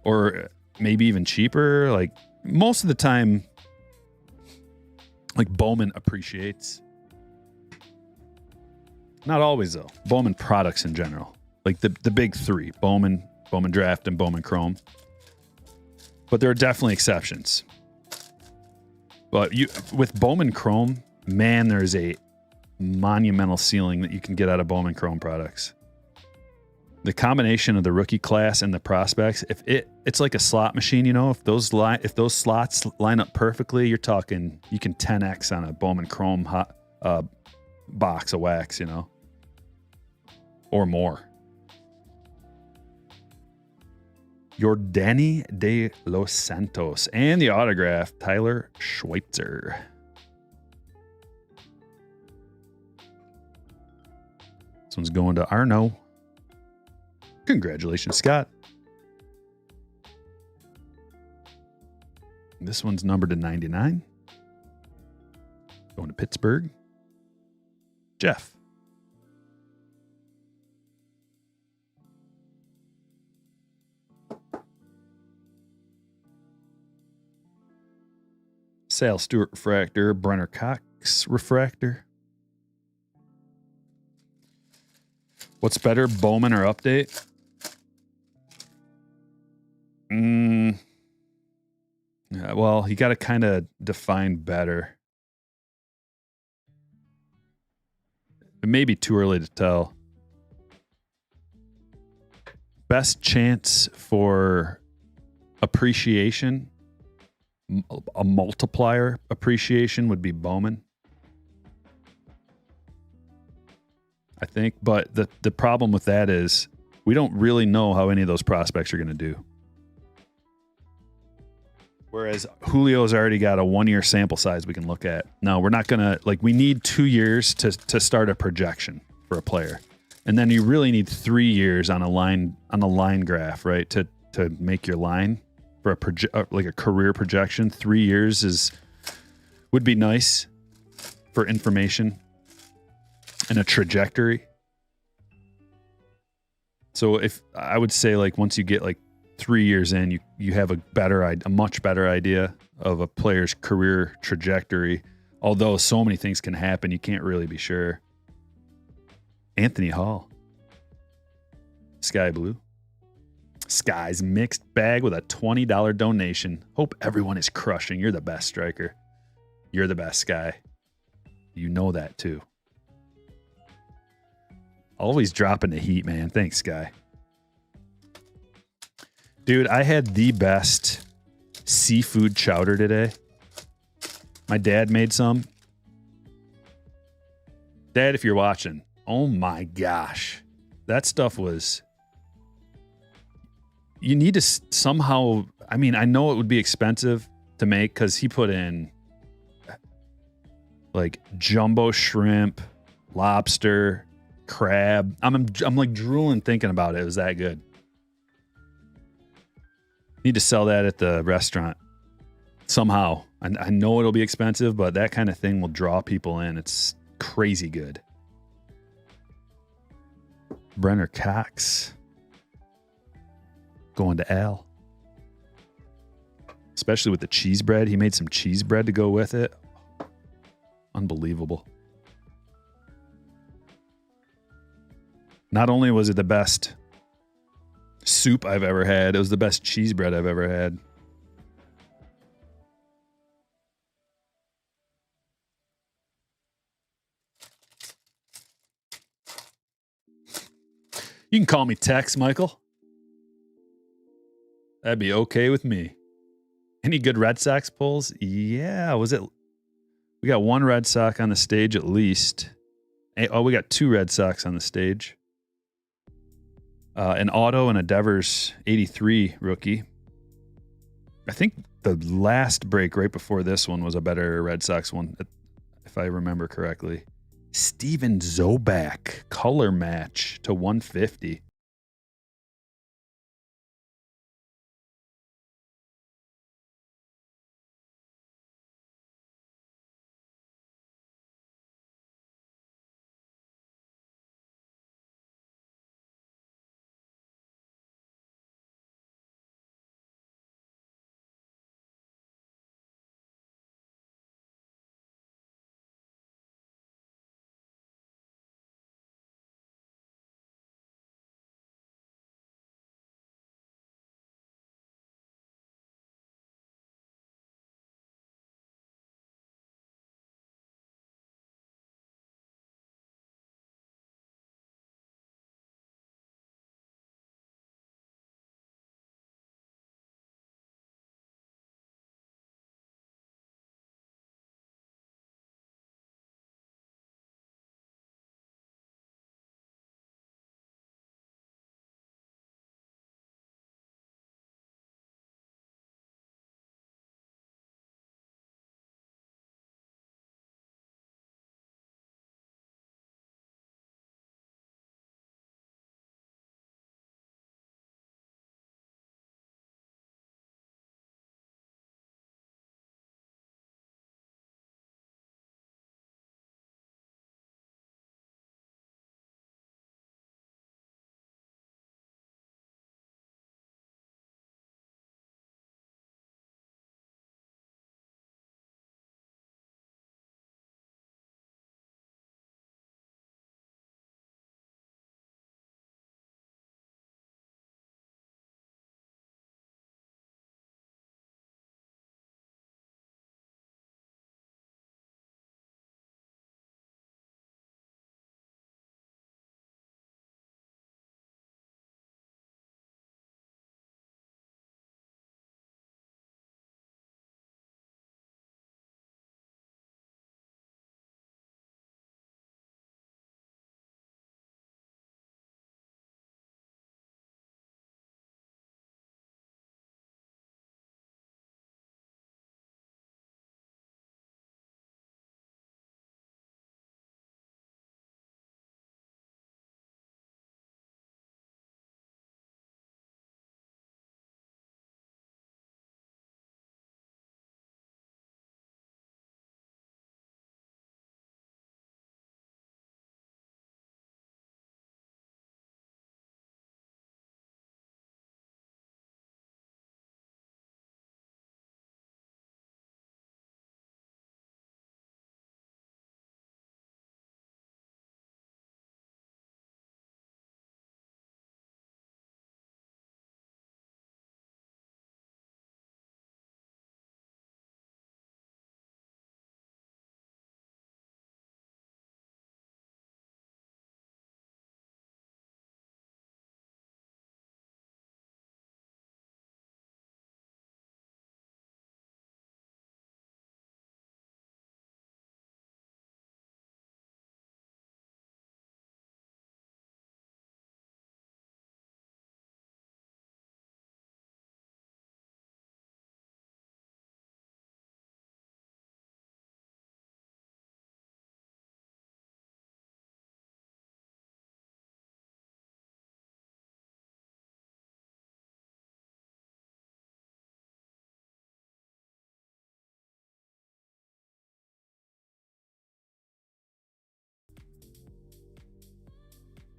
Or maybe even cheaper? Like, most of the time, like, Bowman appreciates. Not always, though. Bowman products in general. Like, the big three. Bowman Draft, and Bowman Chrome. But there are definitely exceptions. But with Bowman Chrome, man, there's a monumental ceiling that you can get out of Bowman Chrome products. the combination of the rookie class and the prospects, if it's like a slot machine, you know, if those slots line up perfectly, you're talking you can 10x on a Bowman Chrome box of wax, you know, or more. Yordani de Los Santos and the autograph Tyler Schweitzer. This one's going to Arno. Congratulations, Scott. This one's numbered to 99. Going to Pittsburgh. Jeff. Sal Stewart refractor. Brenner Cox refractor. What's better, Bowman or update? Yeah, well, you got to kind of define better. It may be too early to tell. Best chance for appreciation, a multiplier appreciation would be Bowman, I think. But the problem with that is we don't really know how any of those prospects are going to do. Whereas Julio's already got a 1-year sample size we can look at. No, we're not going to, like, we need 2 years to start a projection for a player. And then you really need 3 years on a line graph, right? To make your line for like a career projection. 3 years would be nice for information and a trajectory. So if I would say, like, once you get like 3 years in, you have a much better idea of a player's career trajectory. Although so many things can happen, you can't really be sure. Anthony Hall. Sky Blue. Sky's mixed bag with a $20 donation. Hope everyone is crushing. You're the best, Striker. You're the best, Sky. You know that too. Always dropping the heat, man. Thanks, Sky. Dude, I had the best seafood chowder today. My dad made some. Dad, if you're watching, oh my gosh. That stuff was... You need to somehow... I mean, I know it would be expensive to make because he put in like jumbo shrimp, lobster, crab. I'm like drooling thinking about it. It was that good. Need to sell that at the restaurant somehow. I know it'll be expensive, but that kind of thing will draw people in. It's crazy good. Brenner Cox. Going to Al. Especially with the cheese bread. He made some cheese bread to go with it. Unbelievable. Not only was it the best soup I've ever had, it was the best cheese bread I've ever had. You can call me Tex, Michael. That'd be okay with me. Any good Red Sox pulls? Yeah, was it? We got one Red Sox on the stage at least. Oh, we got 2 Red Sox on the stage. An auto and a Devers 83 rookie. I think the last break right before this one was a better Red Sox one, if I remember correctly. Steven Zobak, color match to 150.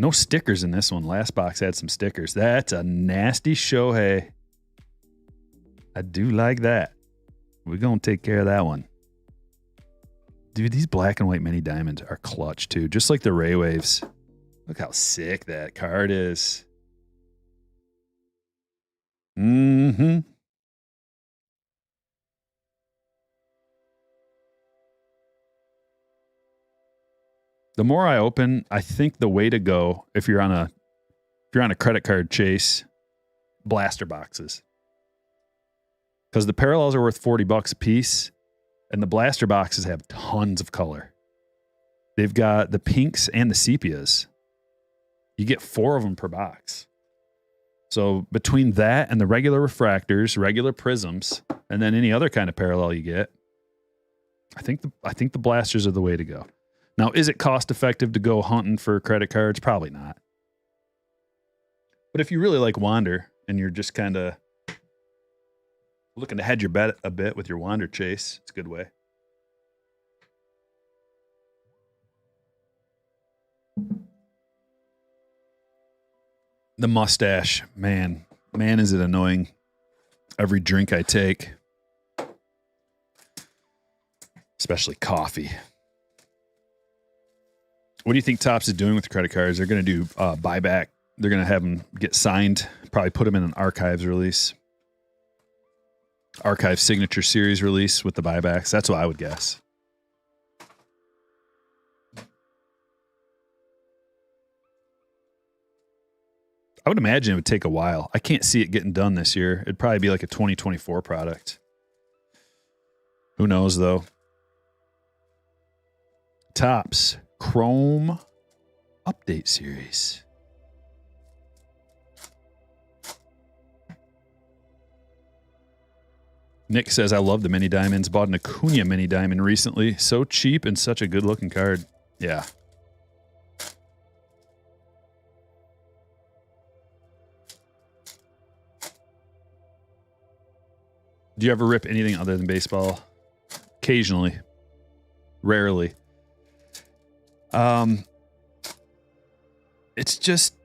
No stickers in this one. Last box had some stickers. That's a nasty Shohei. I do like that. We're going to take care of that one. Dude, these black and white mini diamonds are clutch too. Just like the Ray Waves. Look how sick that card is. Mm-hmm. The more I open, I think the way to go if you're on a credit card chase, blaster boxes. Because the parallels are worth $40 a piece, and the blaster boxes have tons of color. They've got the pinks and the sepias. You get 4 of them per box. So between that and the regular refractors, regular prisms, and then any other kind of parallel you get, I think the blasters are the way to go. Now, is it cost effective to go hunting for credit cards? Probably not. But if you really like Wander and you're just kind of looking to hedge your bet a bit with your Wander chase, it's a good way. The mustache, man, is it annoying. Every drink I take, especially coffee. What do you think Topps is doing with the credit cards? They're going to do buyback. They're going to have them get signed, probably put them in an archives release. Archive signature series release with the buybacks. That's what I would guess. I would imagine it would take a while. I can't see it getting done this year. It'd probably be like a 2024 product. Who knows, though? Topps Chrome Update Series. Nick says, I love the mini diamonds. Bought an Acuna mini diamond recently. So cheap and such a good looking card. Yeah. Do you ever rip anything other than baseball? Occasionally. Rarely. It's just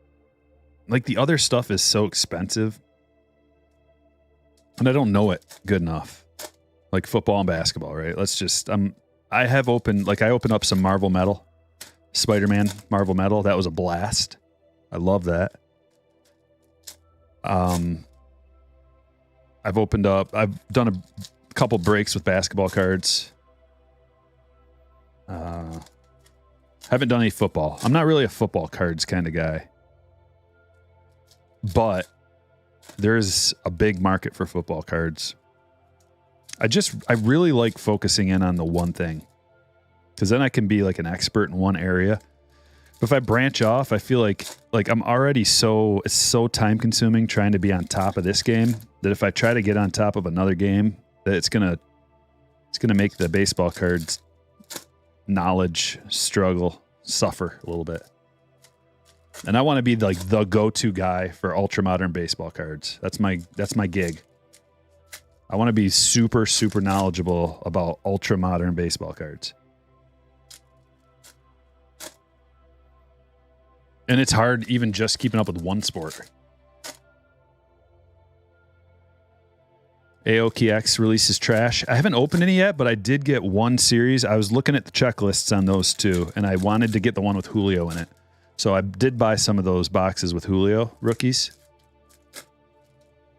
like the other stuff is so expensive. And I don't know it good enough. Like football and basketball, right? Let's just I opened up some Marvel Metal. Spider-Man Marvel Metal. That was a blast. I love that. I've done a couple breaks with basketball cards. Haven't done any football. I'm not really a football cards kind of guy. But there's a big market for football cards. I really like focusing in on the one thing. Because then I can be like an expert in one area. But if I branch off, I feel like I'm already it's so time consuming trying to be on top of this game that if I try to get on top of another game, that it's gonna make the baseball cards knowledge suffer a little bit. And I want to be like the go-to guy for ultra modern baseball cards. That's my gig. I want to be super, super knowledgeable about ultra modern baseball cards. And it's hard even just keeping up with one sport. AOKX releases trash. I haven't opened any yet, but I did get one series. I was looking at the checklists on those two, and I wanted to get the one with Julio in it. So I did buy some of those boxes with Julio rookies.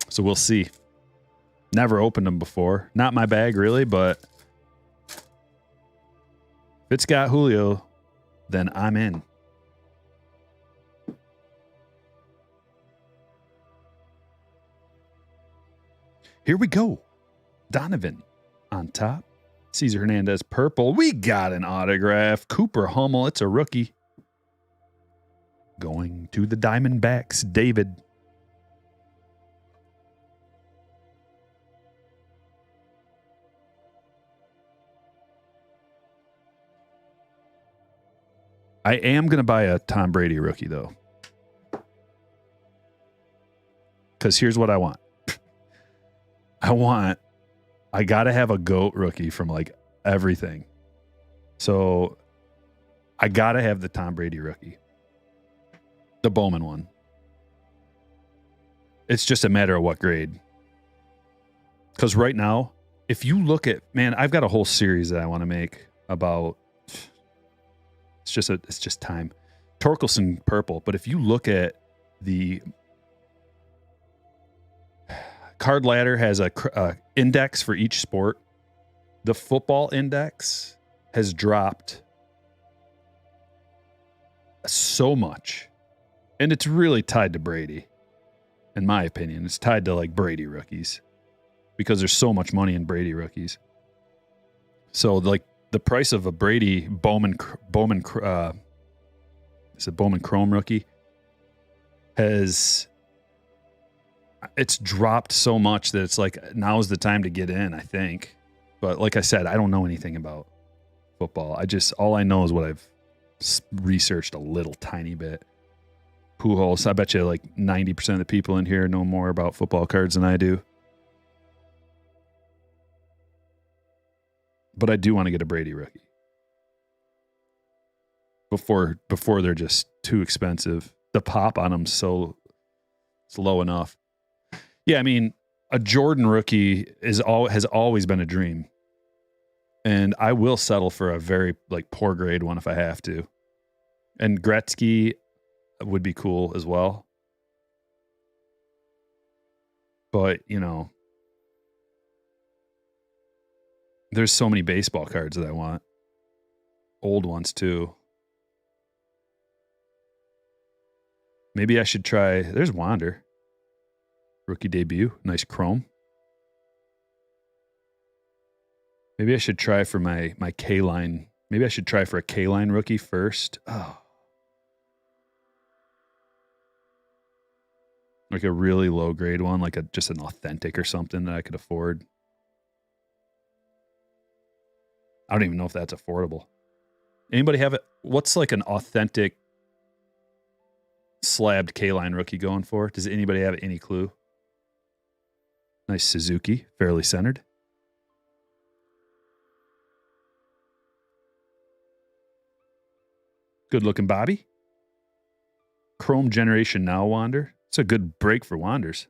So we'll see. Never opened them before. Not my bag, really, but if it's got Julio, then I'm in. Here we go. Donovan on top. Cesar Hernandez purple. We got an autograph. Cooper Hummel. It's a rookie. Going to the Diamondbacks, David. I am going to buy a Tom Brady rookie, though. Because here's what I want. I got to have a GOAT rookie from like everything. So I got to have the Tom Brady rookie. The Bowman one. It's just a matter of what grade. Because right now, if you look at, man, I've got a whole series that I want to make about, it's just time. Torkelson purple. But if you look at the card ladder has a index for each sport. The football index has dropped so much. And it's really tied to Brady. In my opinion, it's tied to like Brady rookies because there's so much money in Brady rookies. So like the price of a Brady Bowman Chrome rookie it's dropped so much that it's like now's the time to get in, I think. But like I said, I don't know anything about football. All I know is what I've researched a little tiny bit. Pujols, I bet you like 90% of the people in here know more about football cards than I do. But I do want to get a Brady rookie before they're just too expensive. The pop on them it's low enough. Yeah, I mean, a Jordan rookie has always been a dream. And I will settle for a very like poor grade one if I have to. And Gretzky would be cool as well. But, you know, there's so many baseball cards that I want. Old ones too. Maybe I should try, there's Wander. Rookie debut, nice chrome. Maybe I should try for my K-line. Maybe I should try for a K-line rookie first. Oh. Like a really low grade one, like just an authentic or something that I could afford. I don't even know if that's affordable. Anybody have it? What's like an authentic slabbed K-line rookie going for? Does anybody have any clue? Nice Suzuki, fairly centered. Good looking Bobby. Chrome Generation Now Wander. It's a good break for Wanders.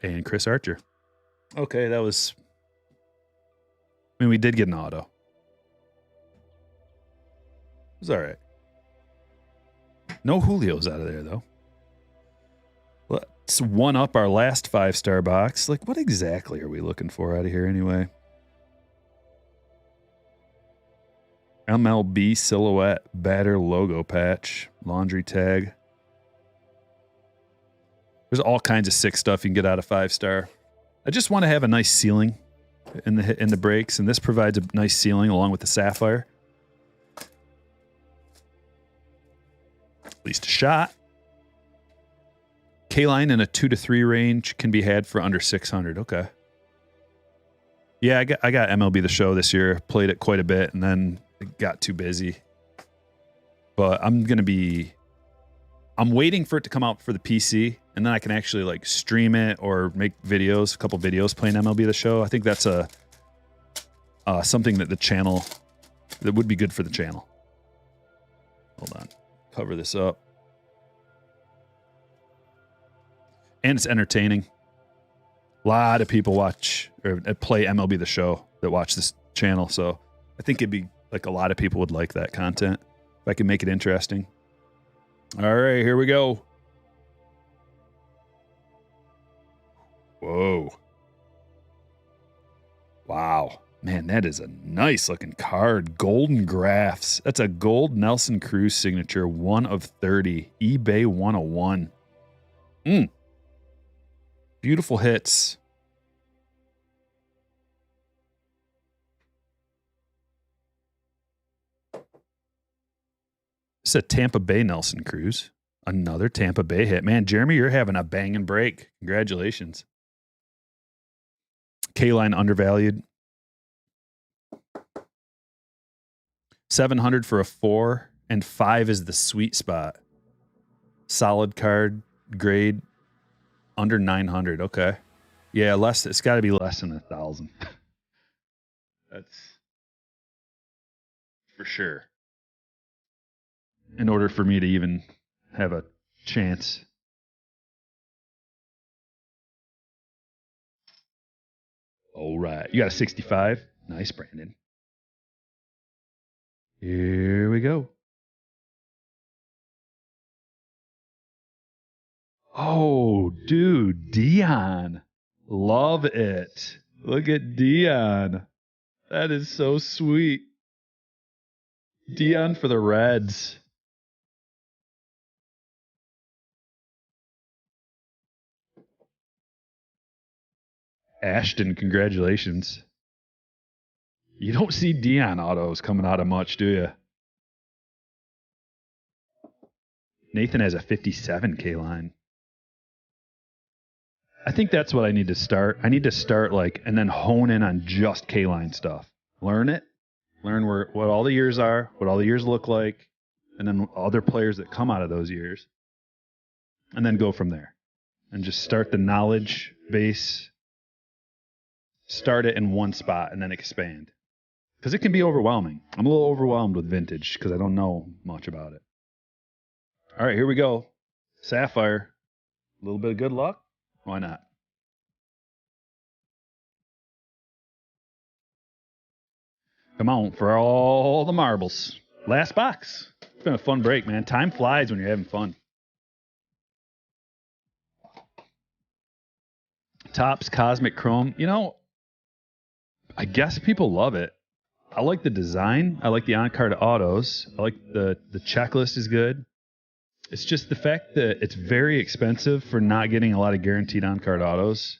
And Chris Archer. Okay, that was... I mean, we did get an auto. It was all right. No Julio's out of there, though. Let's one up our last 5-star box. Like, what exactly are we looking for out of here anyway? MLB silhouette batter logo patch, laundry tag. There's all kinds of sick stuff you can get out of 5-star. I just want to have a nice ceiling in the breaks, and this provides a nice ceiling along with the Sapphire. At least a shot. K-line in a 2 to 3 range can be had for under 600. Okay. Yeah, I got MLB The Show this year. Played it quite a bit, and then it got too busy. But I'm waiting for it to come out for the PC, and then I can actually like stream it or make videos, a couple videos playing MLB The Show. I think that's something that that would be good for the channel. Hold on. Cover this up. And it's entertaining. A lot of people watch or play MLB The Show that watch this channel. So I think it'd be like a lot of people would like that content if I can make it interesting. All right, here we go. Whoa. Wow. Man, that is a nice looking card. Golden Graphs. That's a gold Nelson Cruz signature. 1 of 30. eBay 101. Beautiful hits. It's a Tampa Bay Nelson Cruz. Another Tampa Bay hit. Man, Jeremy, you're having a banging break. Congratulations. K-line undervalued. 700 for a 4, and 5 is the sweet spot. Solid card, grade, under 900. Okay. Yeah, less. It's got to be less than 1,000. That's for sure. in order for me to even have a chance. All right. You got a 65. Nice, Brandon. Here we go. Oh, dude, Dion. Love it. Look at Dion. That is so sweet. Dion for the Reds. Ashton, congratulations. You don't see Dion autos coming out of much, do you? Nathan has a 57K line. I think that's what I need to start. I need to start and then hone in on just K-line stuff. Learn it. Learn what all the years are, what all the years look like, and then other players that come out of those years. And then go from there. And just start the knowledge base. Start it in one spot and then expand. Because it can be overwhelming. I'm a little overwhelmed with vintage because I don't know much about it. All right, here we go. Sapphire. A little bit of good luck. Why not? Come on, for all the marbles. Last box. It's been a fun break, man. Time flies when you're having fun. Topps Cosmic Chrome. You know, I guess people love it. I like the design. I like the on-card autos. I like the checklist is good. It's just the fact that it's very expensive for not getting a lot of guaranteed on-card autos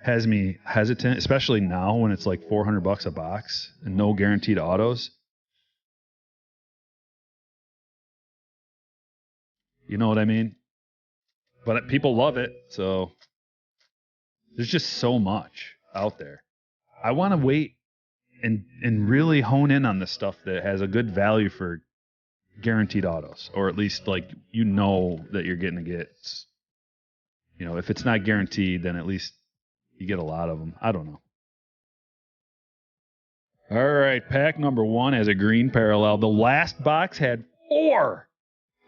has me hesitant, especially now when it's like $400 a box and no guaranteed autos. You know what I mean? But people love it, so there's just so much out there. I want to wait and really hone in on the stuff that has a good value for guaranteed autos, or at least that you're getting to get. If it's not guaranteed, then at least you get a lot of them. I don't know. All right, pack number 1 has a green parallel. The last box had 4.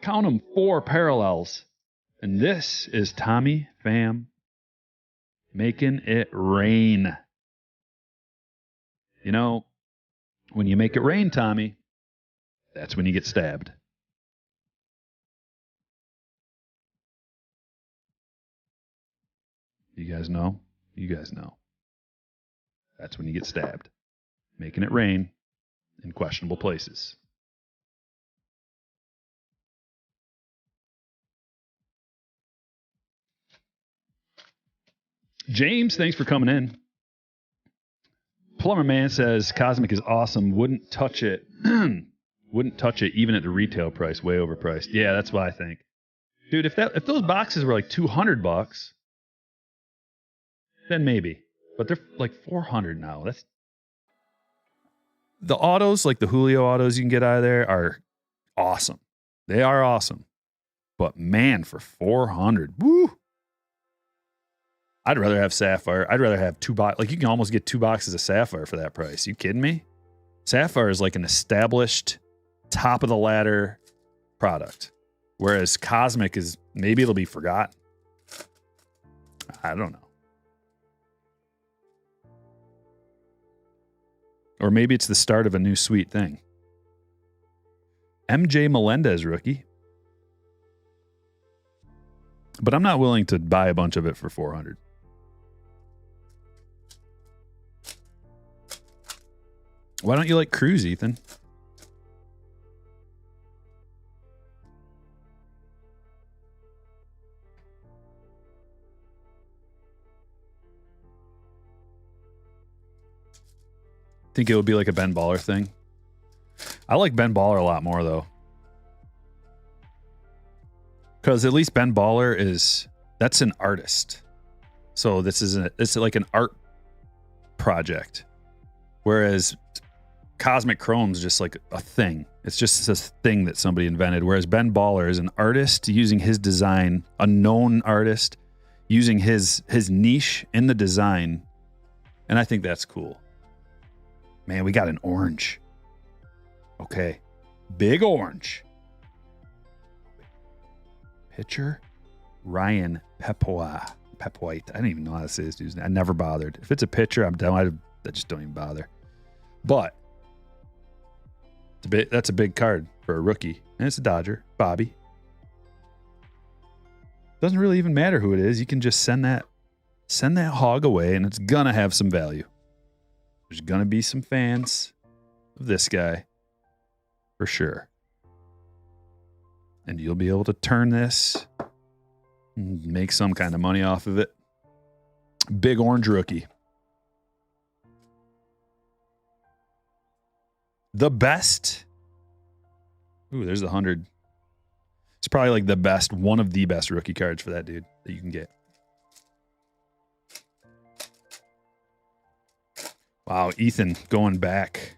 Count them, 4 parallels. And this is Tommy Pham making it rain. When you make it rain, Tommy, that's when you get stabbed. You guys know? You guys know. That's when you get stabbed. Making it rain in questionable places. James, thanks for coming in. Plumber Man says Cosmic is awesome. Wouldn't touch it. Wouldn't touch it even at the retail price. Way overpriced. Yeah, that's what I think. Dude, if those boxes were like $200, then maybe. But they're like $400 now. That's the autos, like the Julio autos you can get out of there, are awesome. They are awesome. But man, for $400, woo! I'd rather have Sapphire. I'd rather have 2 boxes. Like, you can almost get 2 boxes of Sapphire for that price. You kidding me? Sapphire is like an established, top of the ladder product, whereas Cosmic is, maybe it'll be forgotten. I don't know. Or maybe it's the start of a new sweet thing. MJ Melendez rookie. But I'm not willing to buy a bunch of it for $400. Why don't you like Cruz, Ethan? Think it would be like a Ben Baller thing? I like Ben Baller a lot more, though. Because at least Ben Baller that's an artist. So it's like an art project. Whereas Cosmic Chrome's just like a thing. It's just this thing that somebody invented. Whereas Ben Baller is an artist using his design, a known artist using his niche in the design. And I think that's cool. Man, we got an orange. Okay. Big orange. pitcher, Ryan Pepwhite. I don't even know how to say this dude's name. I never bothered. If it's a pitcher, I'm done. I just don't even bother. But that's a big card for a rookie. And it's a Dodger, Bobby. Doesn't really even matter who it is. You can just send that hog away, and it's gonna have some value. There's gonna be some fans of this guy for sure. And you'll be able to turn this and make some kind of money off of it. Big orange rookie. The best. Ooh, there's 100. It's probably like the best, one of the best rookie cards for that dude that you can get. Wow, Ethan going back.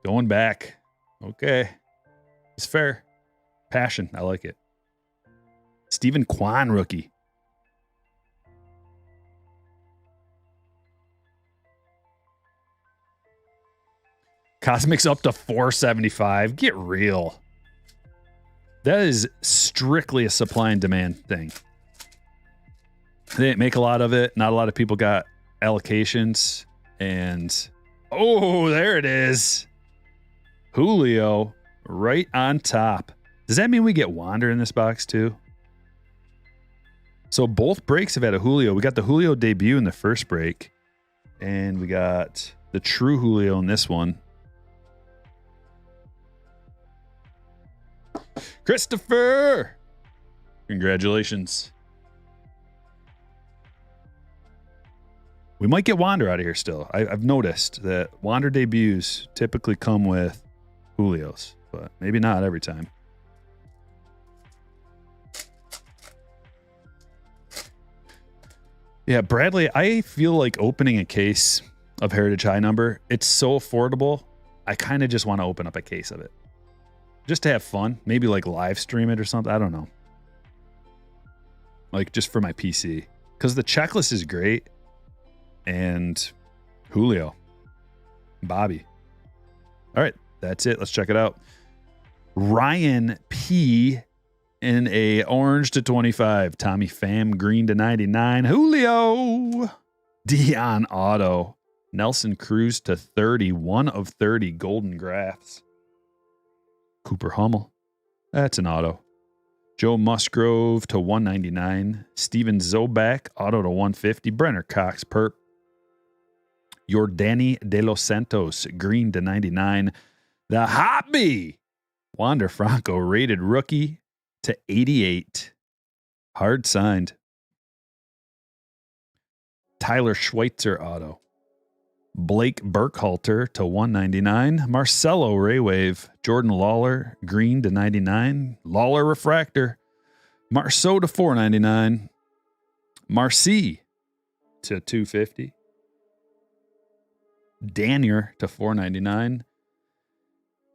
Going back. Okay. It's fair. Passion. I like it. Stephen Kwan rookie. Cosmics up to 475. Get real. That is strictly a supply and demand thing. They didn't make a lot of it. Not a lot of people got allocations. And, oh, there it is. Julio right on top. Does that mean we get Wander in this box too? So both breaks have had a Julio. We got the Julio debut in the first break. And we got the true Julio in this one. Christopher! Congratulations. We might get Wander out of here still. I've noticed that Wander debuts typically come with Julios, but maybe not every time. Yeah, Bradley, I feel like opening a case of Heritage High Number, it's so affordable. I kind of just want to open up a case of it. Just to have fun. Maybe like live stream it or something. I don't know. Like just for my PC. Because the checklist is great. And Julio. Bobby. All right. That's it. Let's check it out. Ryan P. in a orange to 25. Tommy Pham green to 99. Julio. Dion auto. Nelson Cruz to 30. 1 of 30 golden graphs. Cooper Hummel. That's an auto. Joe Musgrove to 199. Steven Zobak auto to 150. Brenner Cox perp. Yordani De Los Santos green to 99. The Hobby. Wander Franco rated rookie to 88. Hard signed. Tyler Schweitzer auto. Blake Burkhalter to 199. Marcelo Raywave. Jordan Lawler green to 99. Lawler refractor. Marceau to 499. Marcy to 250. Danier to 499.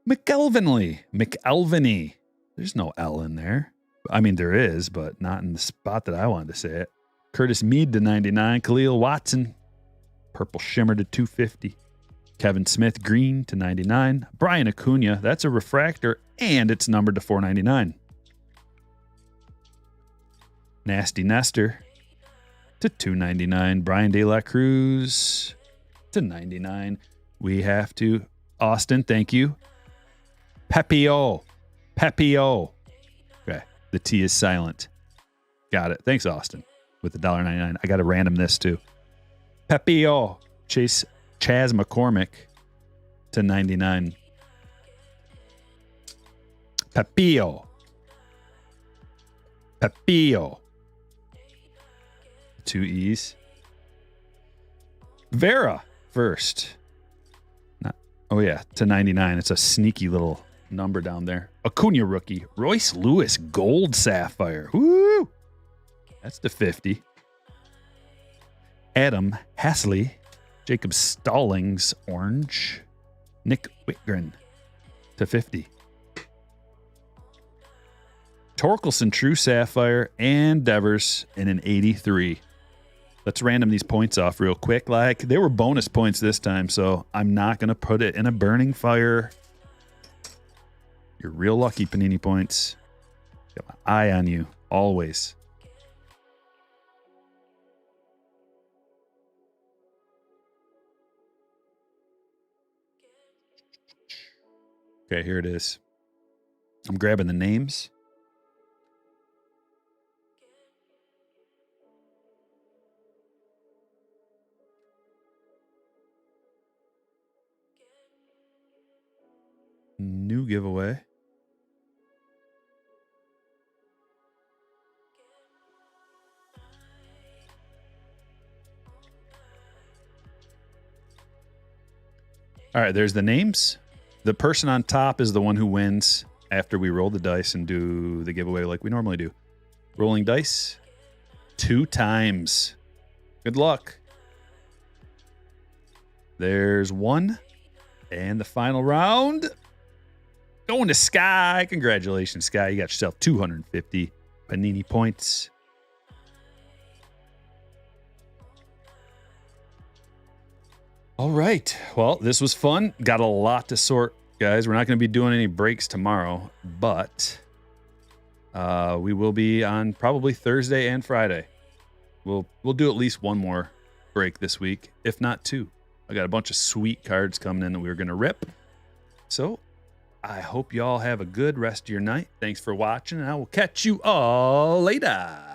McElveny. There's no L in there. I mean, there is, but not in the spot that I wanted to say it. Curtis Mead to 99. Khalil Watson. Purple Shimmer to 250. Kevin Smith green to 99. Brian Acuna. That's a refractor, and it's numbered to 499. Nasty Nestor to 299. Brian De La Cruz to 99. We have to Austin, thank you. Pepio. Okay, the T is silent. Got it. Thanks, Austin. With the $1.99. I got to random this too. Pepio. Chaz McCormick to 99. Pepio. 2 E's. Vera first. Oh yeah, to 99. It's a sneaky little number down there. Acuna rookie. Royce Lewis gold sapphire. Woo! That's to 50. Adam Hasley. Jacob Stallings orange. Nick Whitgren to 50. Torkelson true sapphire and Devers in an 83. Let's random these points off real quick. Like, they were bonus points this time, so I'm not going to put it in a burning fire. You're real lucky, Panini Points. Got my eye on you, always. Okay, here it is. I'm grabbing the names. New giveaway. All right, there's the names. The person on top is the one who wins after we roll the dice and do the giveaway like we normally do. Rolling dice 2 times. Good luck. There's 1. And the final round. Going to Sky. Congratulations, Sky. You got yourself 250 Panini Points. All right. Well, this was fun. Got a lot to sort, guys. We're not going to be doing any breaks tomorrow, but we will be on probably Thursday and Friday. We'll do at least one more break this week, if not 2. I got a bunch of sweet cards coming in that we were going to rip. So I hope y'all have a good rest of your night. Thanks for watching, and I will catch you all later.